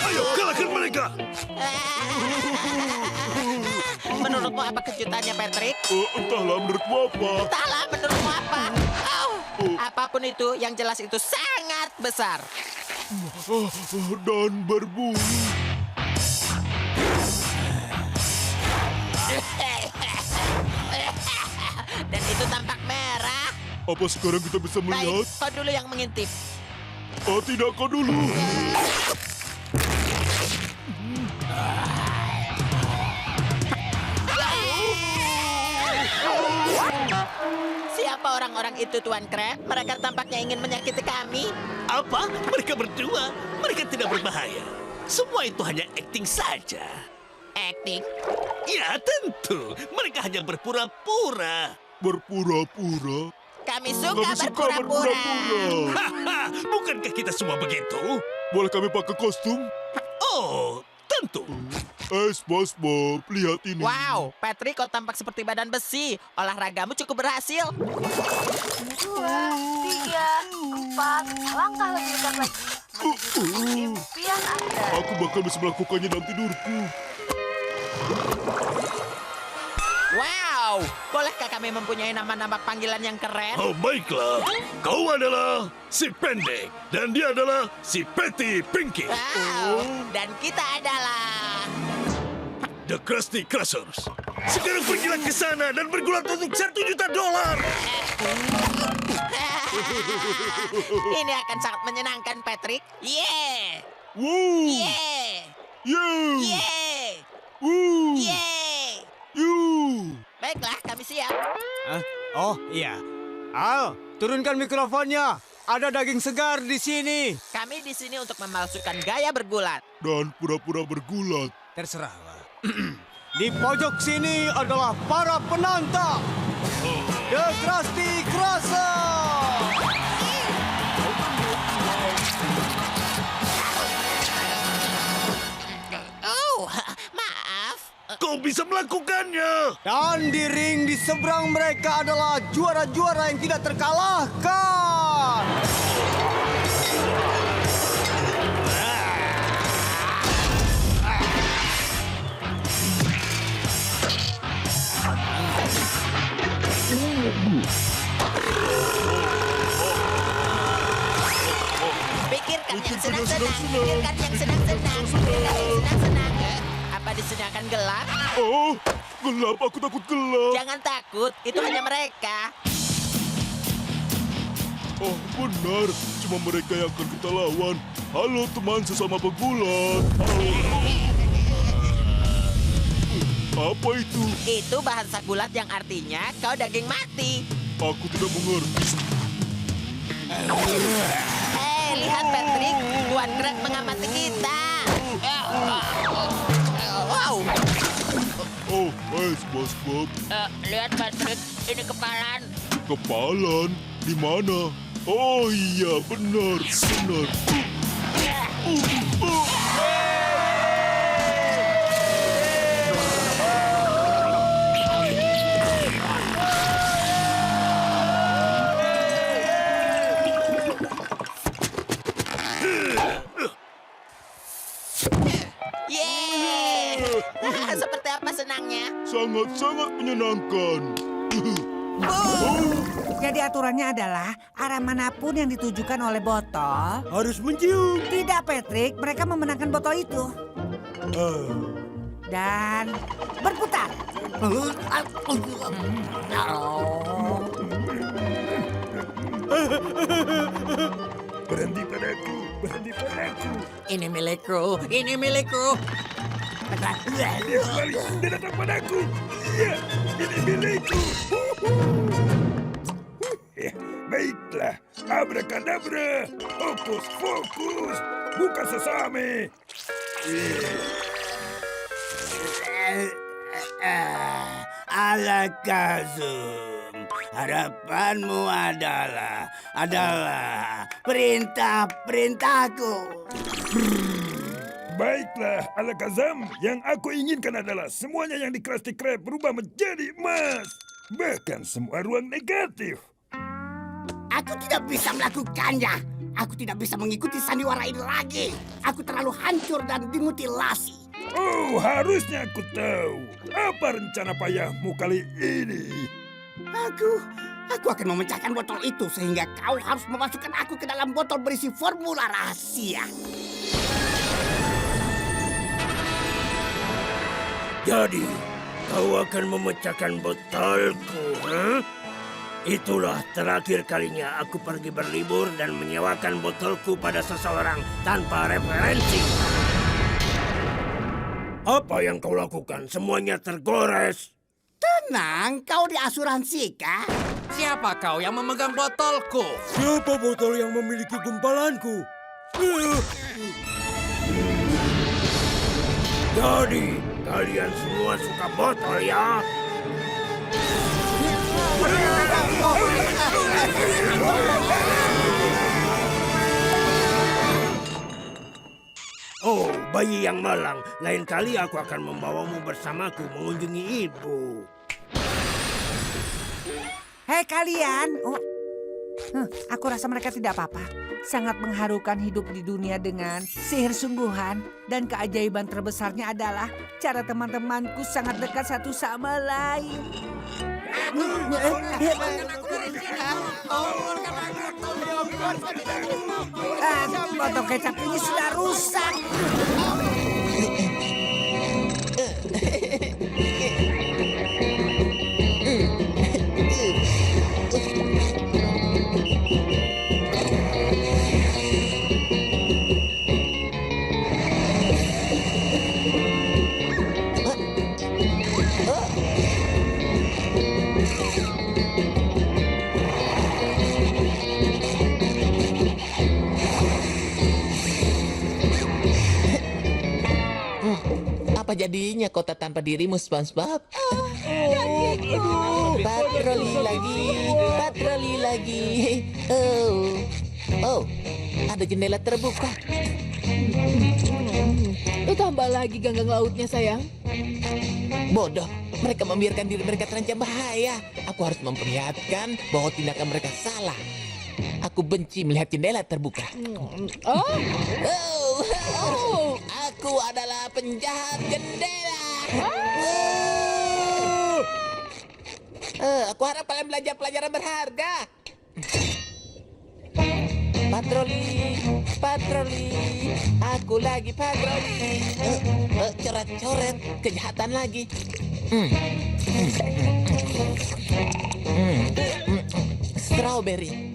Ayo, kalahkan mereka! Menurutmu apa kejutannya, Patrick? Entahlah, menurutmu apa? Entahlah, menurutmu apa? Apapun itu, yang jelas itu sangat besar. Dan berbunyi. Dan itu tampak merah. Apa sekarang kita bisa melihat? Baik, kau dulu yang mengintip. Oh, tidak, kau dulu. Siapa orang-orang itu, Tuan Krab? Mereka tampaknya ingin menyakiti kami. Apa? Mereka berdua? Mereka tidak berbahaya. Semua itu hanya akting saja. Akting? Ya, tentu. Mereka hanya berpura-pura. Berpura-pura? Kami suka berpura-pura. Bukankah kita semua begitu? Boleh kami pakai kostum? Oh, tentu. SpongeBob, lihat ini. Wow, Patrick, kau tampak seperti badan besi. Olahragamu cukup berhasil. 2, 3, 4, langkah lebih dekat lagi. Menuju impian Anda. Aku bakal bisa melakukannya dalam tidurku. Wow, Wow, bolehkah kami mempunyai nama-nama panggilan yang keren? Oh, baiklah. Kau adalah si pendek dan dia adalah si Patty Pinky. Wow, dan kita adalah... The Krusty Crushers. Sekarang pergilah ke sana dan bergulat untuk $1 juta. Ini akan sangat menyenangkan, Patrick. Yeah! Woo! Yeah! Yeah! Yeah! Woo! Yeah! You! Baiklah, kami siap. Oh, iya. Al, turunkan mikrofonnya. Ada daging segar di sini. Kami di sini untuk memalsukan gaya bergulat. Dan pura-pura bergulat. Terserahlah. Di pojok sini adalah para penantang. The Krusty Crushers. Oh, maaf. Kau bisa melakukannya. Dan di ring di seberang mereka adalah juara-juara yang tidak terkalahkan. Pikirkan yang senang-senang. Pikirkan yang senang-senang. Pikirkan yang senang-senang. Apa di sini akan gelap? Oh, gelap. Aku takut gelap. Jangan takut, itu hanya mereka. Oh, benar. Cuma mereka yang akan kita lawan. Halo, teman sesama pegulat. Apa itu? Itu bahasa gulat yang artinya kau daging mati. Aku tidak mengerti. Lihat Patrick, Tuan Greg mengamati kita. Wow. Oh, SpongeBob. Lihat Patrick, ini kepalan. Kepalan? Di mana? Oh iya, benar. Seperti apa senangnya? Sangat-sangat menyenangkan. Jadi aturannya adalah arah manapun yang ditujukan oleh botol harus mencium. Tidak, Patrick. Mereka memenangkan botol itu. Dan berputar. Berhenti padaku. Ini milikku, ini milikku. Dia datang padaku. Iya, ini milikku. Baiklah, abrakadabra, hokus pokus, buka sesame. Alakazum, harapanmu adalah perintahku. Baiklah, Alakazam, yang aku inginkan adalah semuanya yang di Krusty Krab berubah menjadi emas. Bahkan semua ruang negatif. Aku tidak bisa melakukannya. Aku tidak bisa mengikuti sandiwara ini lagi. Aku terlalu hancur dan dimutilasi. Oh, harusnya aku tahu. Apa rencana payahmu kali ini? Aku akan memecahkan botol itu sehingga kau harus memasukkan aku ke dalam botol berisi formula rahasia. Jadi, kau akan memecahkan botolku, huh? Itulah terakhir kalinya aku pergi berlibur dan menyewakan botolku pada seseorang tanpa referensi. Apa yang kau lakukan? Semuanya tergores. Tenang, kau diasuransikan. Siapa kau yang memegang botolku? Siapa botol yang memiliki gumpalanku? Jadi, kalian semua suka botol ya? Oh, bayi yang malang. Lain kali aku akan membawamu bersamaku mengunjungi ibu. Hei kalian. Aku rasa mereka tidak apa-apa. Sangat mengharukan hidup di dunia dengan sihir sungguhan. Dan keajaiban terbesarnya adalah cara teman-temanku sangat dekat satu sama lain. Botol kecap ini sudah rusak. Apa jadinya kota tanpa dirimu, SpongeBob? Patroli lagi. Oh, ada jendela terbuka. Tambah lagi ganggang lautnya, sayang. Bodoh, mereka membiarkan diri mereka terancam bahaya. Aku harus memperlihatkan bahwa tindakan mereka salah. Aku benci melihat jendela terbuka. Aku adalah penjahat jendela. Aku harap kalian belajar pelajaran berharga. Patroli. Aku lagi patroli. Coret-coret, kejahatan lagi. Strawberry.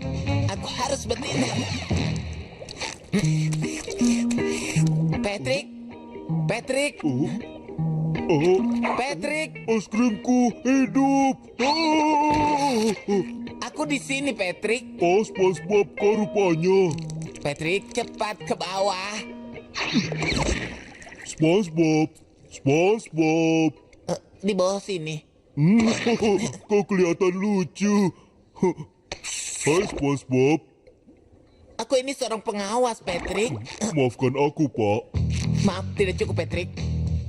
Aku harus bertindak. Patrick. Patrick. Es krimku hidup. Aku di sini, Patrick. Oh, SpongeBob kau rupanya. Patrick, cepat ke bawah. SpongeBob. Di bawah sini. Kau kelihatan lucu. Hai, SpongeBob. Aku ini seorang pengawas, Patrick. Maafkan aku, Pak. Maaf, tidak cukup, Patrick.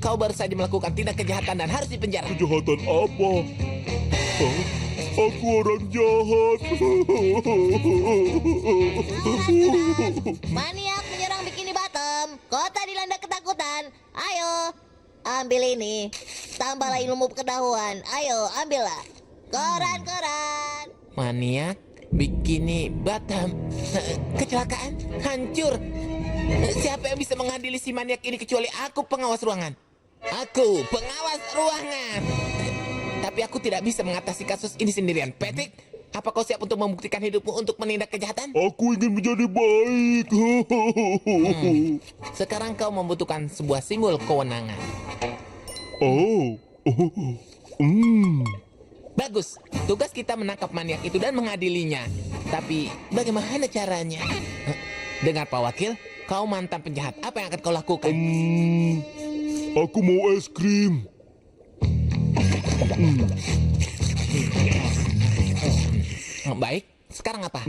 Kau baru saja melakukan tindak kejahatan dan harus dipenjara. Kejahatan apa? Aku orang jahat. Maniak menyerang Bikini Bottom. Kota dilanda ketakutan. Ayo, ambil ini. Tambahlah ilmu pengetahuan. Ayo, ambillah. Koran. Maniak, Bikini Bottom. Kecelakaan, hancur. Siapa yang bisa mengadili si maniak ini kecuali aku, pengawas ruangan? Aku, pengawas ruangan. Tapi aku tidak bisa mengatasi kasus ini sendirian. Patrick, apa kau siap untuk membuktikan hidupmu untuk menindak kejahatan? Aku ingin menjadi baik. Sekarang kau membutuhkan sebuah simbol kewenangan. Bagus, tugas kita menangkap maniak itu dan mengadilinya. Tapi bagaimana caranya? Dengar Pak Wakil, kau mantan penjahat. Apa yang akan kau lakukan? Aku mau es krim. Baik, sekarang apa?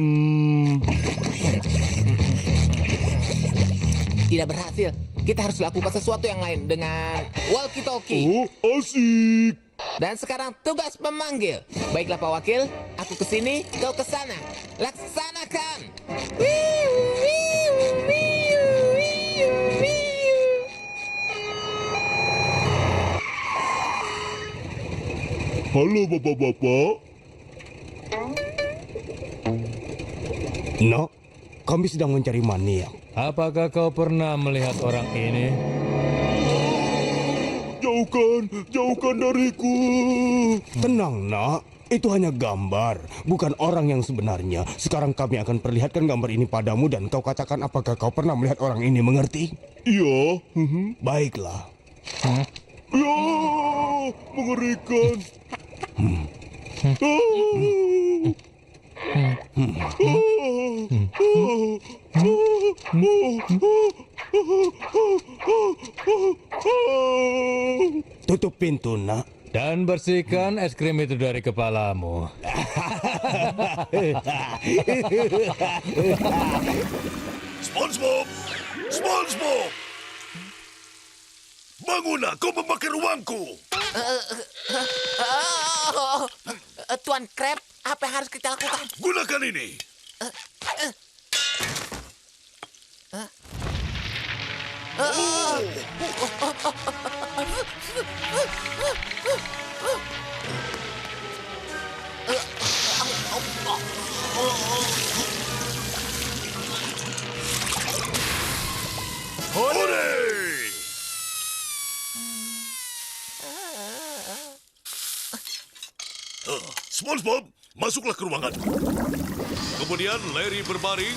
Tidak berhasil. Kita harus lakukan sesuatu yang lain dengan walkie-talkie. Asik. Dan sekarang tugas memanggil. Baiklah Pak Wakil, aku ke sini, kau ke sana. Laksanakan. Halo bapak-bapak. Nak, kami sedang mencari maniak. Apakah kau pernah melihat orang ini? Jauhkan dariku. Tenang, Nak. Itu hanya gambar, bukan orang yang sebenarnya. Sekarang kami akan perlihatkan gambar ini padamu dan kau katakan apakah kau pernah melihat orang ini, mengerti? Iya. Baiklah. Ya, mengerikan. Tutup pintu, Nak. Dan bersihkan es krim itu dari kepalamu. SpongeBob! Bangunlah, kau membakar ruangku! Tuan Krab, apa yang harus kita lakukan? Gunakan ini! SpongeBob, masuklah ke ruangan. Kemudian Larry berbaring.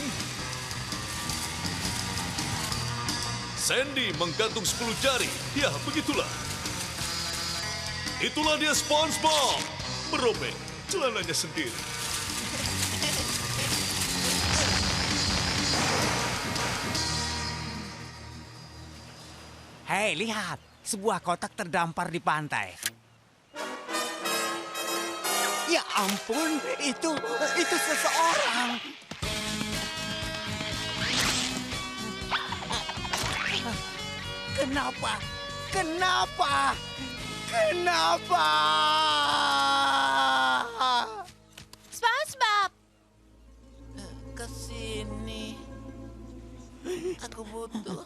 Sandy menggantung 10 jari. Ya, begitulah. Itulah dia SpongeBob. Merobek celananya sendiri. Hei, lihat. Sebuah kotak terdampar di pantai. Ya ampun, itu seseorang. Kenapa? SpongeBob. Kesini. Aku butuh.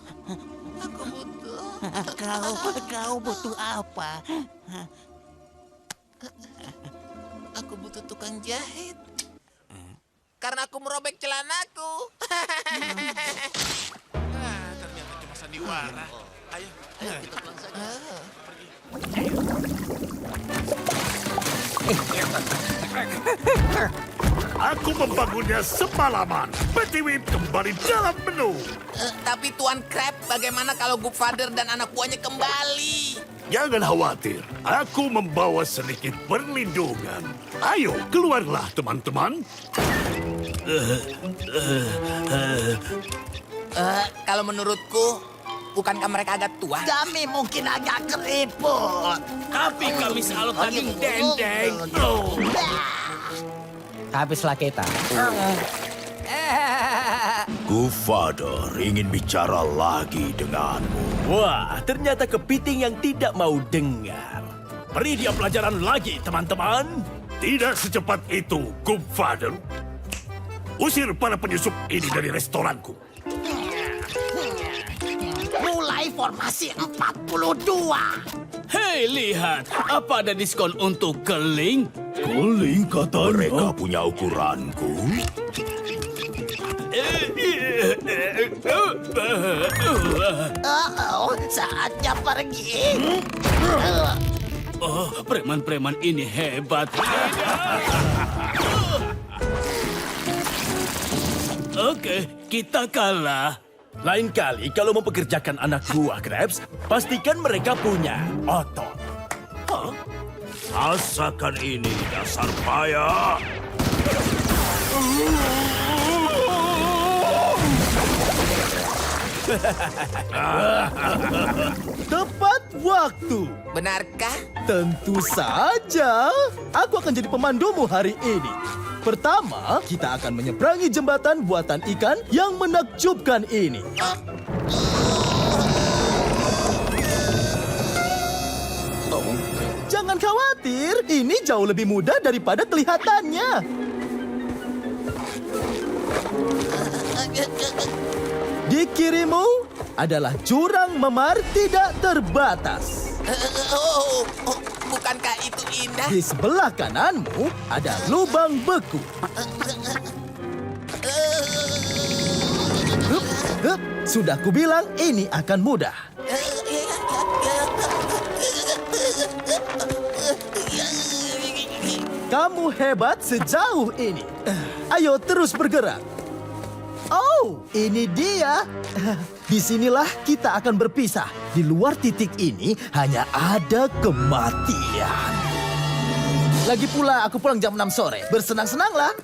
Kau butuh apa? Aku butuh tukang jahit. Karena aku merobek celanaku. Ternyata cuma sandiwara. Ayo kita pulang saja. Aku membangunnya semalaman. Betty Whip kembali dalam menu. Tapi Tuan Crab, bagaimana kalau Godfather dan anak buahnya kembali? Jangan khawatir, aku membawa sedikit perlindungan. Ayo, keluarlah teman-teman. Kalau menurutku, bukankah mereka agak tua? Kami mungkin agak keriput. Tapi kami selalu tanding dendeng. Habislah kita. Godfather ingin bicara lagi denganmu. Wah, ternyata kepiting yang tidak mau dengar. Beri dia pelajaran lagi, teman-teman. Tidak secepat itu, Godfather. Usir para penyusup ini dari restoranku. Mulai formasi 42. Hei, lihat. Apa ada diskon untuk keling? Keling katanya. Mereka punya ukuranku. Saatnya pergi. Oh, preman-preman ini hebat. Oke, kita kalah. Lain kali kalau mempekerjakan anak buah Krabs, pastikan mereka punya otot. Hah? Rasakan ini, dasar payah. Tepat waktu. Benarkah? Tentu saja. Aku akan jadi pemandumu hari ini. Pertama, kita akan menyeberangi jembatan buatan ikan yang menakjubkan ini. Jangan khawatir, ini jauh lebih mudah daripada kelihatannya. Di kirimu adalah jurang memar tidak terbatas. Bukankah itu indah? Di sebelah kananmu ada lubang beku. Sudah kubilang ini akan mudah. Kamu hebat sejauh ini. Ayo terus bergerak. Oh, ini dia. Disinilah kita akan berpisah. Di luar titik ini hanya ada kematian. Lagi pula aku pulang jam 6 sore. Bersenang-senanglah.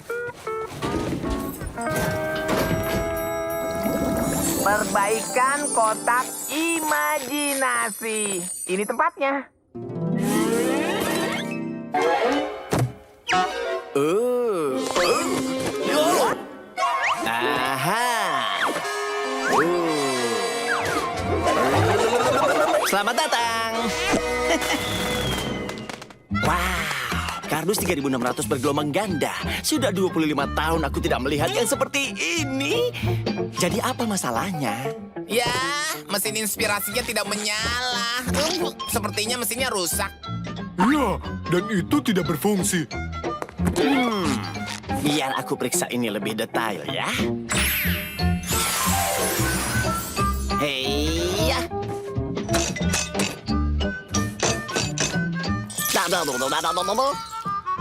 Perbaikan kotak imajinasi. Ini tempatnya. Aha. Selamat datang. Wow, kardus 3.600 bergelombang ganda. Sudah 25 tahun aku tidak melihat yang seperti ini. Jadi apa masalahnya? Ya, mesin inspirasinya tidak menyala. Sepertinya mesinnya rusak. Ya, dan itu tidak berfungsi. Biar aku periksa ini lebih detail ya. Hei ya.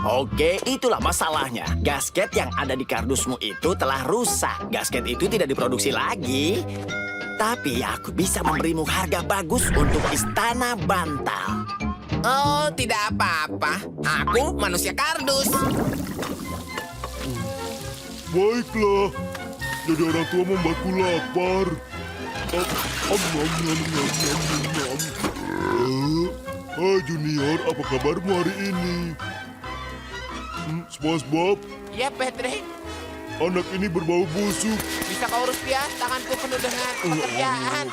Oke, itulah masalahnya. Gasket yang ada di kardusmu itu telah rusak. Gasket itu tidak diproduksi lagi. Tapi aku bisa memberimu harga bagus untuk istana bantal. Oh, tidak apa-apa. Aku manusia kardus. Baiklah. Jadi orang tua membuatku lapar. Hai Junior, apa kabarmu hari ini? SpongeBob, Ya, Patrick. anak ini berbau busuk. Bisa kau urus dia? Tanganku penuh dengan pekerjaan.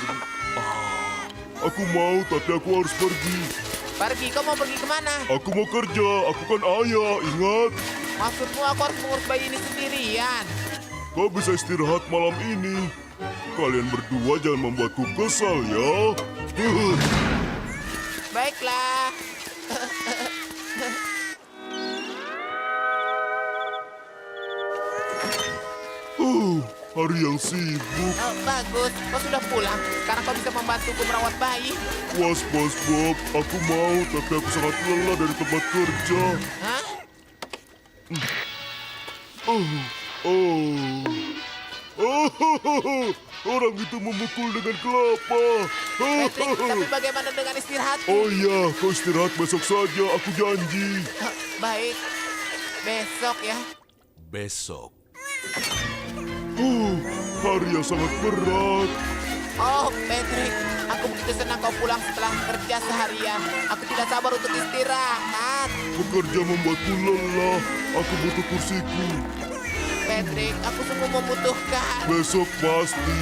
Aku mau, tapi aku harus pergi. Pergi, kau mau pergi kemana? Aku mau kerja, aku kan ayah, ingat? Maksudmu aku harus mengurus bayi ini sendirian? Kau bisa istirahat malam ini. Kalian berdua jangan membuatku kesal ya. Baiklah. Hari yang sibuk. Oh, bagus, kau sudah pulang. Sekarang kau bisa membantuku merawat bayi. Wah, SpongeBob, aku mau, tapi aku sangat lelah dari tempat kerja. Hah? Orang itu memukul dengan kelapa. Patrick, tapi bagaimana dengan istirahatku? Oh iya, kau istirahat besok saja, aku janji. Baik, besok ya. Besok. Hari yang sangat berat. Oh, Patrick, aku begitu senang kau pulang setelah kerja seharian. Aku tidak sabar untuk istirahat. Bekerja membuatku lelah. Aku butuh kursiku. Patrick, aku sungguh membutuhkan. Besok pasti.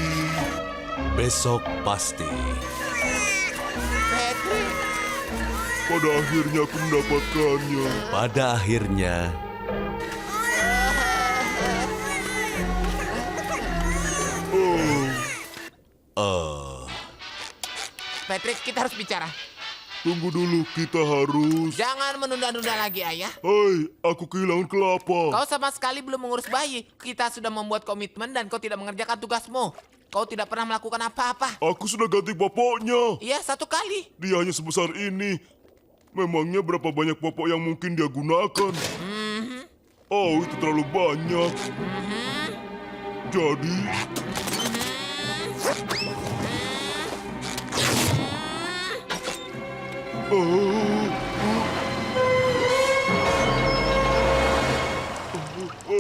Besok pasti. Patrick. Pada akhirnya aku mendapatkannya. Pada akhirnya. Patrick, kita harus bicara. Tunggu dulu, kita harus... Jangan menunda-nunda lagi, Ayah. Hei, aku kehilangan kelapa. Kau sama sekali belum mengurus bayi. Kita sudah membuat komitmen dan kau tidak mengerjakan tugasmu. Kau tidak pernah melakukan apa-apa. Aku sudah ganti popoknya. Iya, 1 kali. Dia hanya sebesar ini. Memangnya berapa banyak popok yang mungkin dia gunakan? Oh, itu terlalu banyak. Jadi...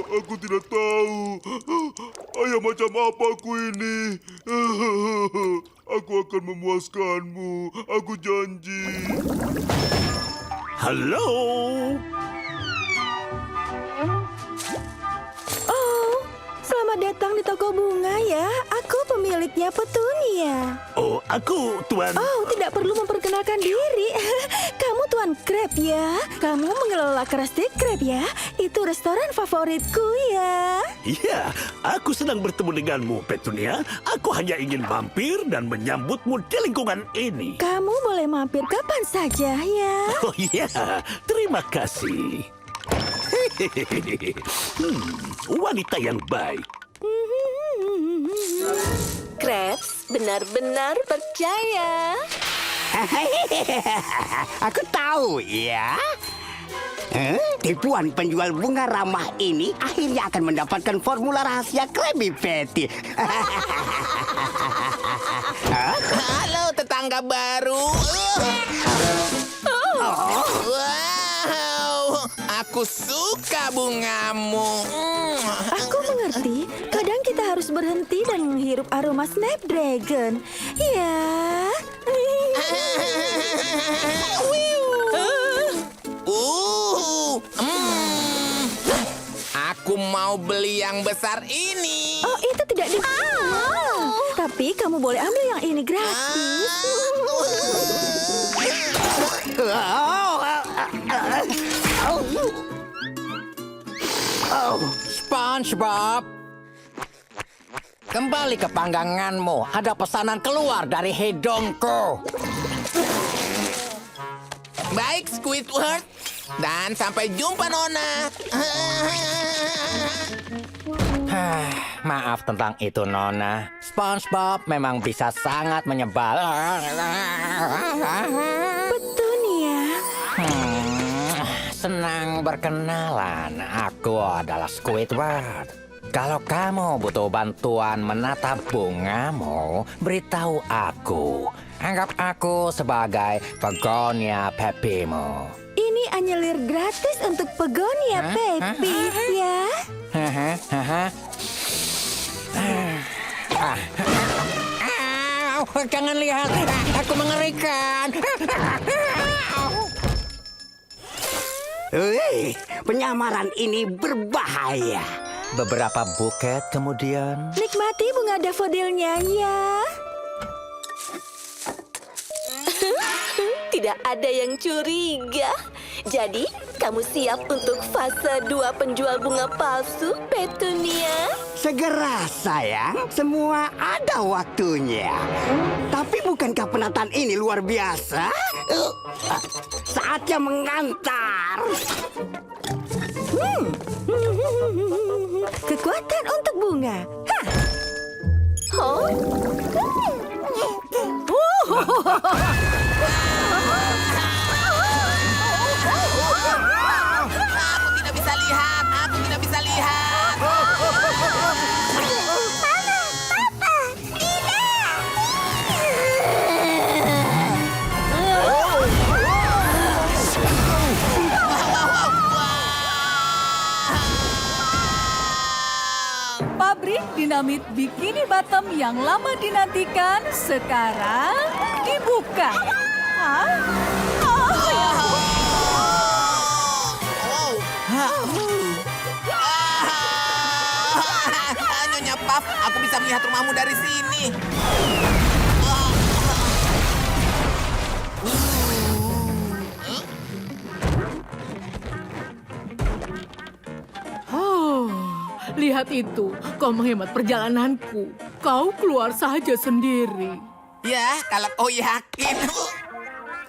Aku tidak tahu. Ayah, macam apa aku ini? Aku akan memuaskanmu. Aku janji. Halo. Oh, selamat datang di toko bunga ya. Aku pemiliknya Petunia. Oh, aku Tuan. Oh, tidak perlu memperkenalkan diri. Kamu Tuan Krab ya. Kamu mengelola Krusty Krab ya. Itu restoran favoritku ya. Iya, aku senang bertemu denganmu, Petunia. Aku hanya ingin mampir dan menyambutmu di lingkungan ini. Kamu boleh mampir kapan saja ya. Oh iya, terima kasih. Wanita yang baik. Krabs benar-benar percaya. Aku tahu ya. Tipuan penjual bunga ramah ini akhirnya akan mendapatkan formula rahasia Krabby Patty. Halo, tetangga baru. Wow, aku suka bungamu. Aku mengerti. Kadang kita harus berhenti dan menghirup aroma Snapdragon. Ya. Aku mau beli yang besar ini. Oh, itu tidak dijual. Tapi kamu boleh ambil yang ini gratis. SpongeBob, kembali ke pangganganmu. Ada pesanan keluar dari hidungku. Baik, Squidward. Dan sampai jumpa, Nona. Maaf tentang itu, Nona. SpongeBob memang bisa sangat Petunia. senang berkenalan. Aku adalah Squidward. Kalau kamu butuh bantuan menata bungamu, beritahu aku. Anggap aku sebagai pegonia Pepimu. Ini anyelir gratis untuk Pegonia Pepi, ya. Jangan lihat, aku mengerikan. Hei, penyamaran ini berbahaya. Beberapa buket kemudian. Nikmati bunga dafodilnya, ya. Tidak ada yang curiga. Jadi, kamu siap untuk fase 2 penjual bunga palsu, Petunia? Segera, sayang. Semua ada waktunya. Tapi bukankah penataan ini luar biasa? Saatnya mengantar. Kekuatan untuk bunga. Hah? Aku tidak bisa lihat. Aku tidak bisa lihat. Pabrik dinamit Bikini Bottom yang lama dinantikan sekarang dibuka. Nyonya Puff, aku bisa melihat rumahmu dari sini. Lihat itu, kau menghemat perjalananku. Kau keluar saja sendiri. Ya, kalau kau yakin.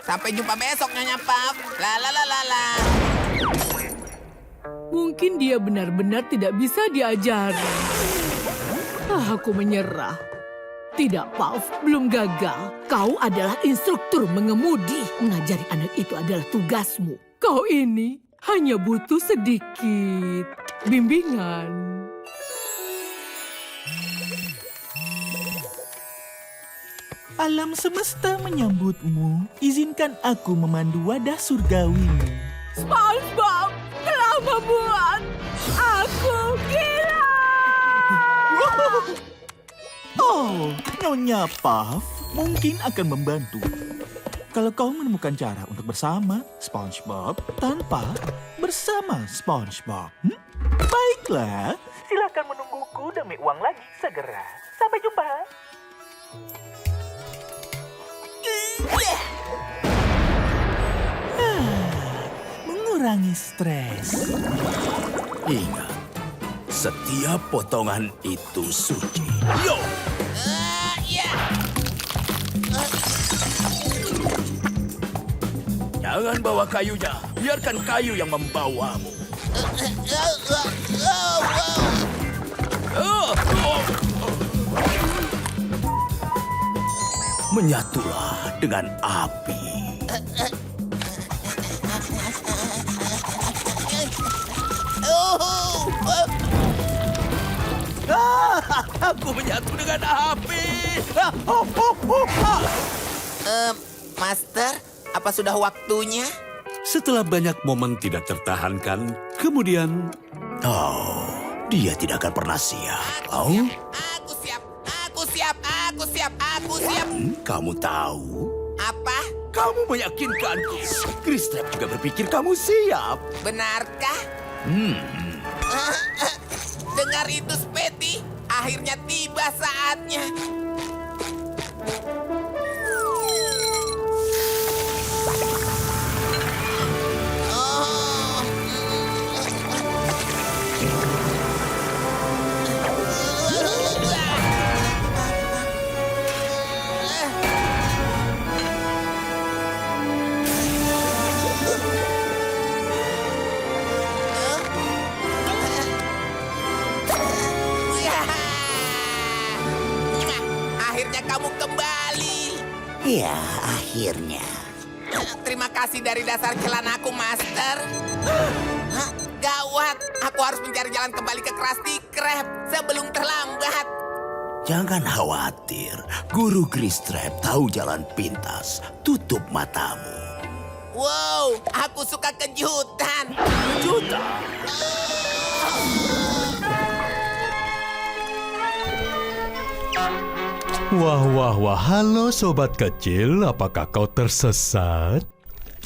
Sampai jumpa besok, Nyonya Puff. La la la la la. Mungkin dia benar-benar tidak bisa diajari. Aku menyerah. Tidak, Puff, belum gagal. Kau adalah instruktur mengemudi. Mengajari anak itu adalah tugasmu. Kau ini hanya butuh sedikit bimbingan. Alam semesta menyambutmu. Izinkan aku memandu wadah surgawimu. SpongeBob telah membuat aku gila. Oh, Nyonya Puff mungkin akan membantu. Kalau kau menemukan cara untuk bersama SpongeBob tanpa bersama SpongeBob. Baiklah, silakan menungguku demi uang lagi segera. Sampai jumpa. Mengurangi stres. Ingat, setiap potongan itu suci. Yo! Jangan bawa kayunya, biarkan kayu yang membawamu. Menyatulah dengan api. Aku menyatu dengan api. Master, apa sudah waktunya? Setelah banyak momen tidak tertahankan, kemudian... Oh, dia tidak akan pernah siap. Aku siap. Kamu tahu? Apa? Kamu meyakinkanku. Kristrap juga berpikir kamu siap. Benarkah? Dengar itu, Spetty. Akhirnya tiba saatnya. Akhirnya kamu kembali. Ya, akhirnya. Terima kasih dari dasar celanaku, Master. Hah, gawat, aku harus mencari jalan kembali ke Krusty Krab sebelum terlambat. Jangan khawatir, Guru Gristrap tahu jalan pintas. Tutup matamu. Wow, aku suka kejutan. Kejutan? Wah, wah, wah. Halo sobat kecil, apakah kau tersesat?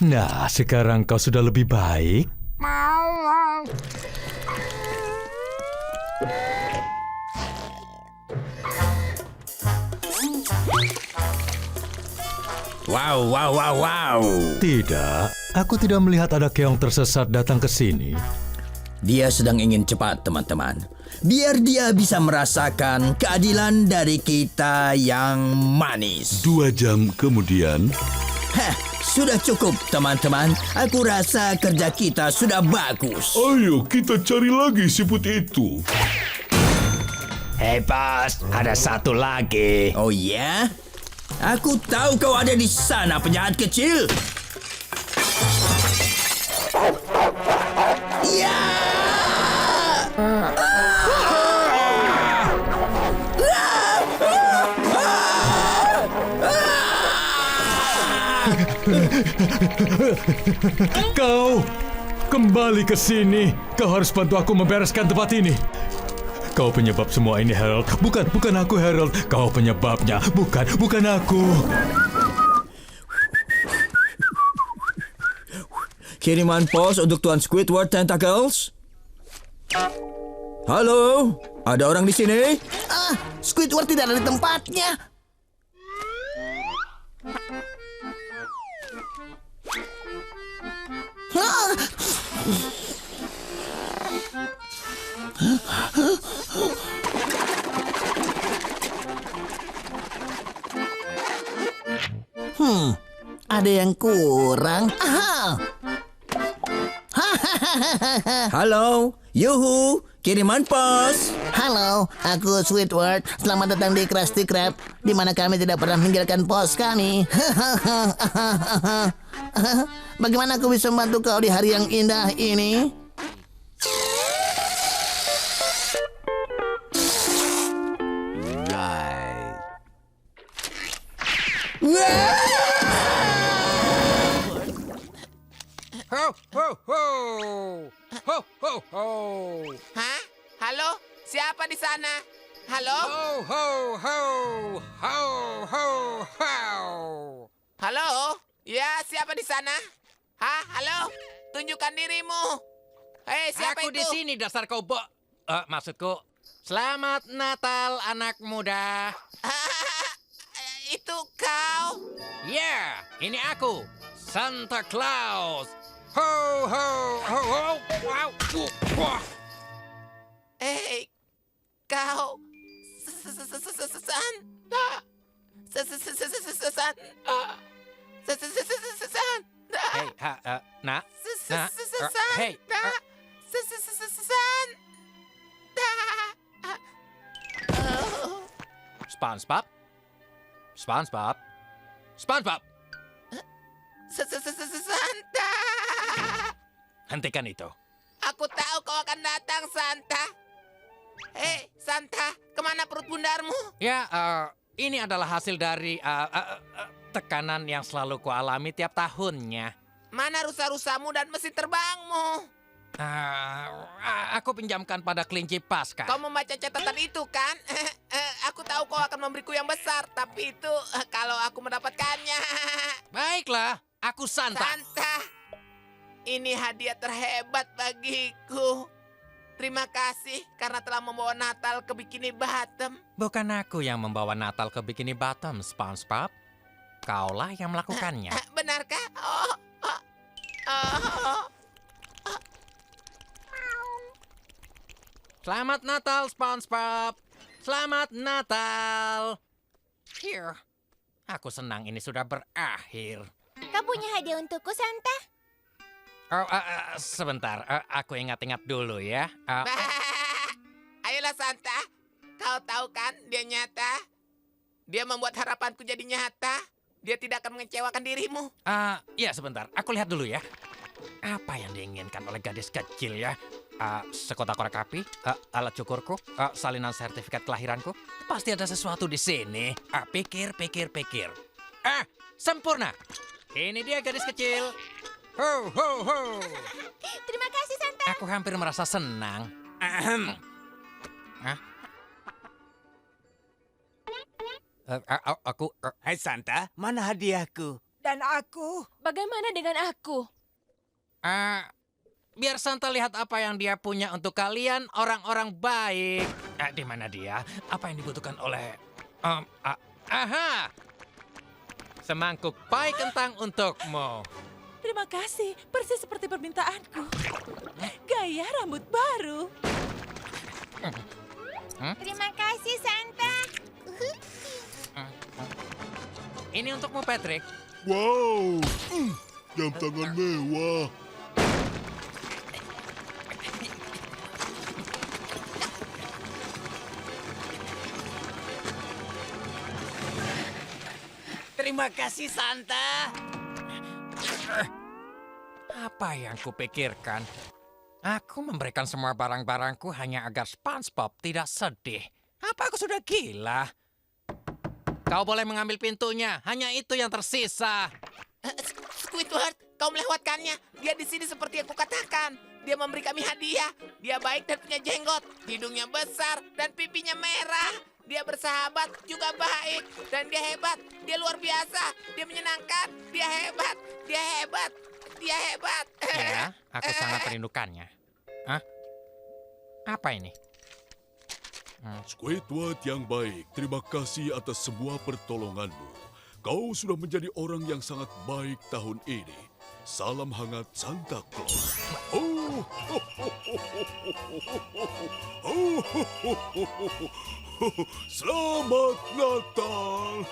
Nah, sekarang kau sudah lebih baik. Wow, wow, wow, wow. Tidak, aku tidak melihat ada keong tersesat datang ke sini. Dia sedang ingin cepat, teman-teman. Biar dia bisa merasakan keadilan dari kita yang manis. 2 jam kemudian. Heh, sudah cukup, teman-teman. Aku rasa kerja kita sudah bagus. Ayo kita cari lagi siput itu. Hei, Bos, ada satu lagi. Oh ya? Aku tahu kau ada di sana, penjahat kecil. Ya! Kau kembali ke sini. Kau harus bantu aku membereskan tempat ini. Kau penyebab semua ini, Harold. Bukan aku, Harold. Kau penyebabnya. Bukan aku. Kiriman pos untuk Tuan Squidward Tentacles. Halo, ada orang di sini? Squidward tidak ada di tempatnya. Ada yang kurang. Halo, yuhu, kiriman pos. Halo, aku Squidward. Selamat datang di Krusty Krab, di mana kami tidak pernah meninggalkan pos kami. Bagaimana aku bisa membantu kau di hari yang indah ini? Ho, ho, ho. Ho, ho, ho. Hah? Halo? Siapa di sana? Halo? Ho, ho, ho. Ho, ho, ho. Halo? Ya, siapa di sana? Hah? Halo? Tunjukkan dirimu. Hei, siapa Aku itu? di sini, dasar kau maksudku, Selamat Natal, anak muda. Itu kau? Ya, ini aku, Santa Claus. Ho, ho, ho, ho. Wow. Wah. Hei, kau Santa. Santa. Hei, nak. Hei. SpongeBob. SpongeBob. SpongeBob. Santa. Hentikan itu. Aku tahu kau akan datang, Santa. Hei, Santa, kemana perut bundarmu? Ya, ini adalah hasil dari tekanan yang selalu kualami tiap tahunnya. Mana rusa-rusamu dan mesin terbangmu? Aku pinjamkan pada kelinci Pasca. Kau membaca catatan itu, kan? Aku tahu kau akan memberiku yang besar, tapi itu kalau aku mendapatkannya. Baiklah, aku Santa. Santa, ini hadiah terhebat bagiku. Terima kasih karena telah membawa Natal ke Bikini Bottom. Bukan aku yang membawa Natal ke Bikini Bottom, SpongeBob. Kaulah yang melakukannya. Benarkah? Selamat Natal, SpongeBob. Selamat Natal. Here. Aku senang ini sudah berakhir. Kau punya hadiah untukku, Santa? Sebentar. Aku ingat-ingat dulu ya. Ayolah, Santa. Kau tahu kan dia nyata? Dia membuat harapanku jadi nyata. Dia tidak akan mengecewakan dirimu. Ya sebentar, aku lihat dulu ya. Apa yang diinginkan oleh gadis kecil ya? Sekotak korek api, alat cukurku, salinan sertifikat kelahiranku. Pasti ada sesuatu di sini. Pikir. Sempurna. Ini dia gadis kecil. Ho, ho, ho. Terima kasih, Santa. Aku hampir merasa senang. Hai Santa, mana hadiahku? Dan aku? Bagaimana dengan aku? Biar Santa lihat apa yang dia punya untuk kalian orang-orang baik. Di mana dia? Apa yang dibutuhkan oleh... aha! Semangkuk pai kentang untukmu. Terima kasih, persis seperti permintaanku. Gaya rambut baru. Terima kasih, Santa. Ini untukmu, Patrick. Wow, jam tangan mewah. Terima kasih, Santa. Apa yang kupikirkan? Aku memberikan semua barang-barangku hanya agar SpongeBob tidak sedih. Apa aku sudah gila? Kau boleh mengambil pintunya, hanya itu yang tersisa. Squidward, kau melewatkannya. Dia di sini seperti yang kukatakan. Dia memberi kami hadiah. Dia baik dan punya jenggot. Hidungnya besar dan pipinya merah. Dia bersahabat juga baik. Dan dia hebat. Dia luar biasa. Dia menyenangkan. Dia hebat. Dia hebat. Dia hebat. Ya, aku sangat merindukannya. Apa ini? Squidward yang baik, terima kasih atas semua pertolonganmu. Kau sudah menjadi orang yang sangat baik tahun ini. Salam hangat Santa Claus. Selamat Natal.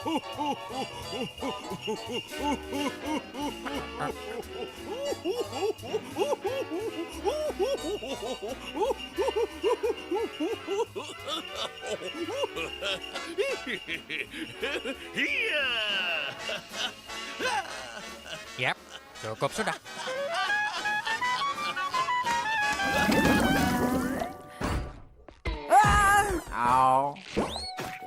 Iya. Yap, cukup sudah.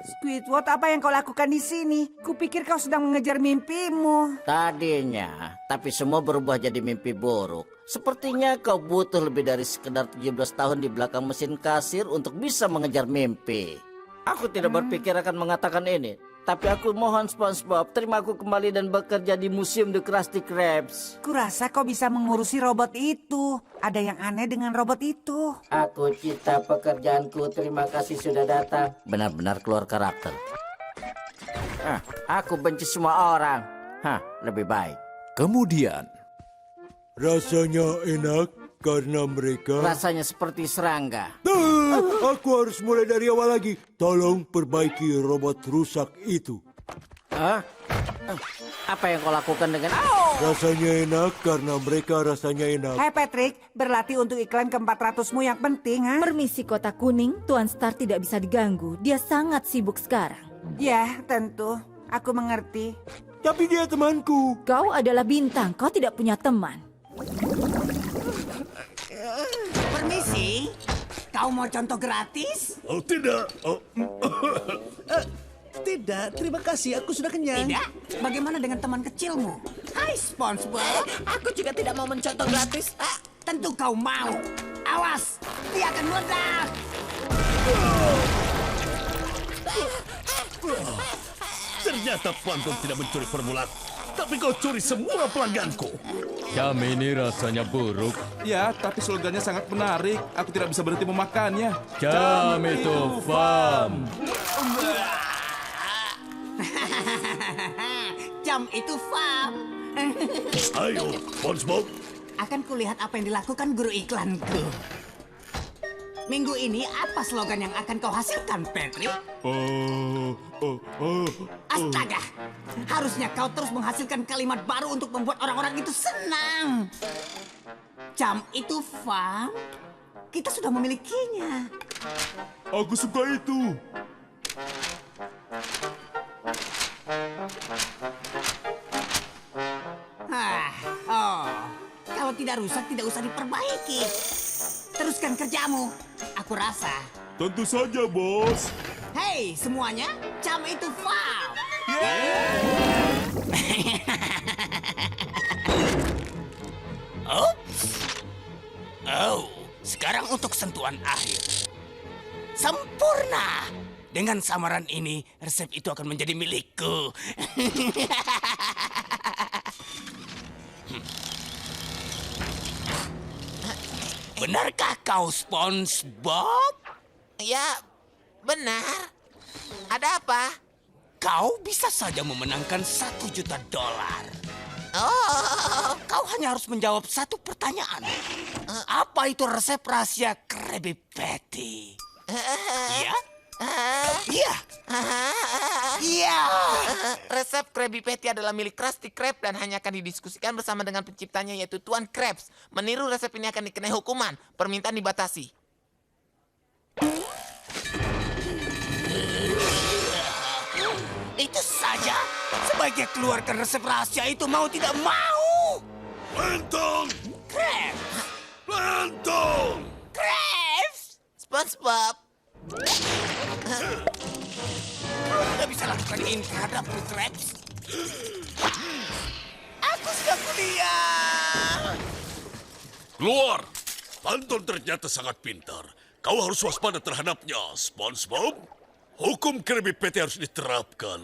Squidward, apa yang kau lakukan di sini? Kupikir kau sedang mengejar mimpimu. Tadinya, tapi semua berubah jadi mimpi buruk. Sepertinya kau butuh lebih dari sekedar 17 tahun di belakang mesin kasir untuk bisa mengejar mimpi. Aku tidak berpikir akan mengatakan ini. Tapi aku mohon SpongeBob, terima aku kembali dan bekerja di Museum The Krusty Krabs. Kurasa kau bisa mengurusi robot itu. Ada yang aneh dengan robot itu. Aku cita pekerjaanku, terima kasih sudah datang. Benar-benar keluar karakter. Aku benci semua orang. Lebih baik. Kemudian, rasanya enak karena mereka... Rasanya seperti serangga. Aku harus mulai dari awal lagi. Tolong perbaiki robot rusak itu. Apa yang kau lakukan dengan... Rasanya enak karena mereka rasanya enak. Hai Patrick, berlatih untuk iklan ke-400mu yang penting, Permisi Kotak Kuning, Tuan Star tidak bisa diganggu. Dia sangat sibuk sekarang. Ya, tentu. Aku mengerti. Tapi dia temanku. Kau adalah bintang, kau tidak punya teman. Permisi, kau mau contoh gratis? Oh tidak. Tidak, terima kasih. Aku sudah kenyang. Tidak? Bagaimana dengan teman kecilmu? Hai SpongeBob. Aku juga tidak mau mencontoh gratis. Tentu kau mau. Awas, dia akan meledak. Ternyata Plankton tidak mencuri formula. Tapi kau curi semua pelangganku. Jam ini rasanya buruk. Ya, tapi slogannya sangat menarik. Aku tidak bisa berhenti memakannya. Jam itu fam. Jam itu fam. Ayo, SpongeBob. Akan kulihat apa yang dilakukan guru iklanku. Minggu ini apa slogan yang akan kau hasilkan, Patrick? Astaga, harusnya kau terus menghasilkan kalimat baru untuk membuat orang-orang itu senang. Jam itu fun. Kita sudah memilikinya. Aku suka itu. tidak rusak tidak usah diperbaiki. Teruskan kerjamu. Aku rasa. Tentu saja, bos. Hei semuanya, jam itu foul. Oops. Oh, sekarang untuk sentuhan akhir. Sempurna. Dengan samaran ini, resep itu akan menjadi milikku. Benarkah kau, SpongeBob? Ya, benar. Ada apa? Kau bisa saja memenangkan $1 juta. Oh, kau hanya harus menjawab satu pertanyaan. Apa itu resep rahasia Krabby Patty? Iya? Iya. Iya. Resep Krabby Patty adalah milik Krusty Krab dan hanya akan didiskusikan bersama dengan penciptanya yaitu Tuan Krabs. Meniru resep ini akan dikenai hukuman. Permintaan dibatasi. Itu saja. Sebaiknya keluarkan resep rahasia itu mau tidak mau. Lantong! Krabs! Lantong! Krabs! SpongeBob! Kau tidak bisa lakukan ini terhadapku, Krabs. Aku sudah kuliah. Keluar! Lantong ternyata sangat pintar. Kau harus waspada terhadapnya, SpongeBob. Hukum Krabby Patty harus diterapkan.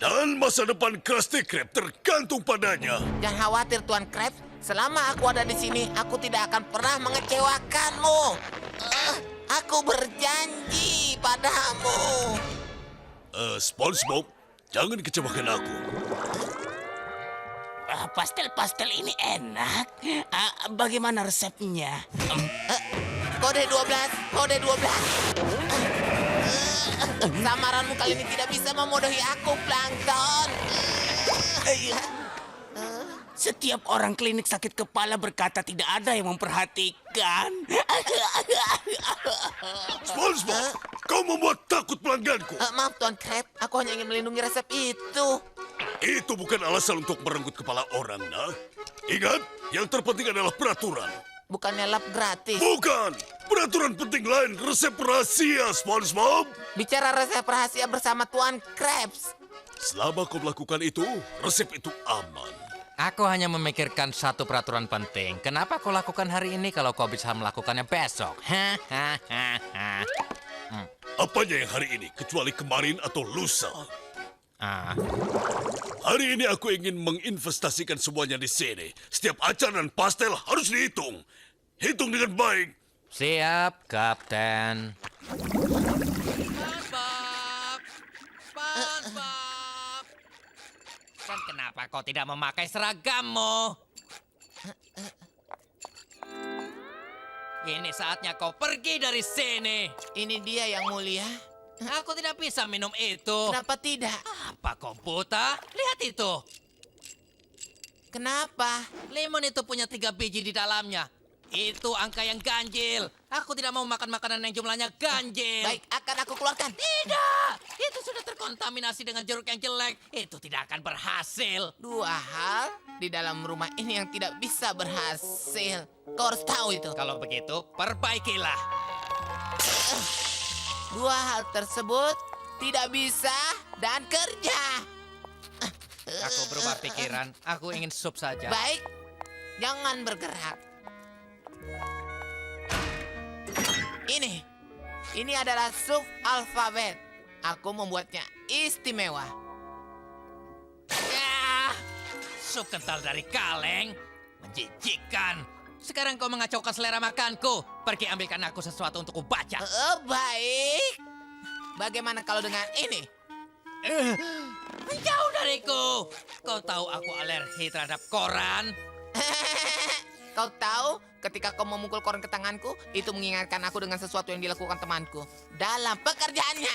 Dan masa depan Krusty Krab tergantung padanya. Jangan khawatir, Tuan Krabs. Selama aku ada di sini, aku tidak akan pernah mengecewakanmu. Aku berjanji padamu. SpongeBob, jangan kecewakan aku. Pastel-pastel ini enak. Bagaimana resepnya? Kode 12, kode 12. Samaranmu kali ini tidak bisa memodohi aku, Plankton. Setiap orang klinik sakit kepala berkata tidak ada yang memperhatikan. SpongeBob, kau membuat takut pelangganku. Maaf, Tuan Krab. Aku hanya ingin melindungi resep itu. Itu bukan alasan untuk merenggut kepala orang, nah. Ingat, yang terpenting adalah peraturan. Bukannya lap gratis. Bukan! Peraturan penting lain, resep rahasia, SpongeBob. Bicara resep rahasia bersama Tuan Krabs. Selama kau melakukan itu, resep itu aman. Aku hanya memikirkan satu peraturan penting. Kenapa kau lakukan hari ini kalau kau bisa melakukannya besok? Apanya yang hari ini, kecuali kemarin atau lusa? Hari ini aku ingin menginvestasikan semuanya di sini. Setiap acar dan pastel harus dihitung. Hitung dengan baik. Siap, Kapten. Dan kenapa kau tidak memakai seragammu? Ini saatnya kau pergi dari sini. Ini dia yang mulia. Aku tidak bisa minum itu. Kenapa tidak? Apa kau buta? Lihat itu. Kenapa? Lemon itu punya 3 biji di dalamnya. Itu angka yang ganjil. Aku tidak mau makan makanan yang jumlahnya ganjil. Baik, akan aku keluarkan. Tidak! Itu sudah terkontaminasi dengan jeruk yang jelek. Itu tidak akan berhasil. 2 hal di dalam rumah ini yang tidak bisa berhasil. Kau harus tahu itu. Kalau begitu, perbaikilah. 2 hal tersebut tidak bisa dan kerja. Aku berubah pikiran. Aku ingin sup saja. Baik, jangan bergerak. Ini adalah sup alfabet. Aku membuatnya istimewa. Sup kental dari kaleng. Menjijikkan. Sekarang kau mengacaukan selera makanku. Pergi ambilkan aku sesuatu untuk kubaca. Baik. Bagaimana kalau dengan ini? Jauh dariku. Kau tahu aku alergi terhadap koran. Kau tahu, ketika kau memukul koran ke tanganku, itu mengingatkan aku dengan sesuatu yang dilakukan temanku dalam pekerjaannya.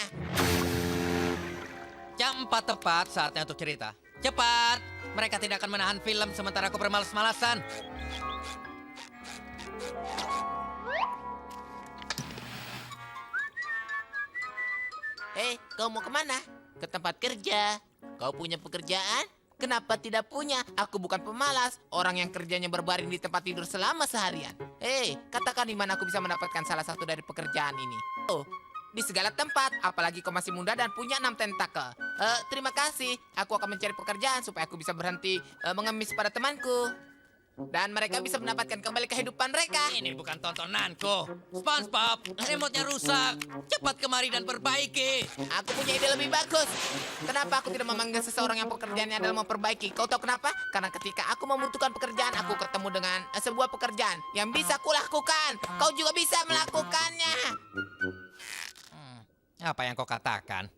Jam 4 tepat, saatnya untuk cerita. Cepat, mereka tidak akan menahan film sementara aku bermalas-malasan. Kau mau kemana? Ke tempat kerja. Kau punya pekerjaan? Kenapa tidak punya? Aku bukan pemalas, orang yang kerjanya berbaring di tempat tidur selama seharian. Hei, katakan di mana aku bisa mendapatkan salah satu dari pekerjaan ini. Oh, di segala tempat, apalagi kau masih muda dan punya 6 tentakel. Terima kasih, aku akan mencari pekerjaan supaya aku bisa berhenti mengemis pada temanku. Dan mereka bisa mendapatkan kembali kehidupan mereka. Ini bukan tontonanku. SpongeBob, remote-nya rusak. Cepat kemari dan perbaiki. Aku punya ide lebih bagus. Kenapa aku tidak memanggil seseorang yang pekerjaannya adalah memperbaiki? Kau tahu kenapa? Karena ketika aku membutuhkan pekerjaan, aku ketemu dengan sebuah pekerjaan yang bisa kulakukan. Kau juga bisa melakukannya. Apa yang kau katakan?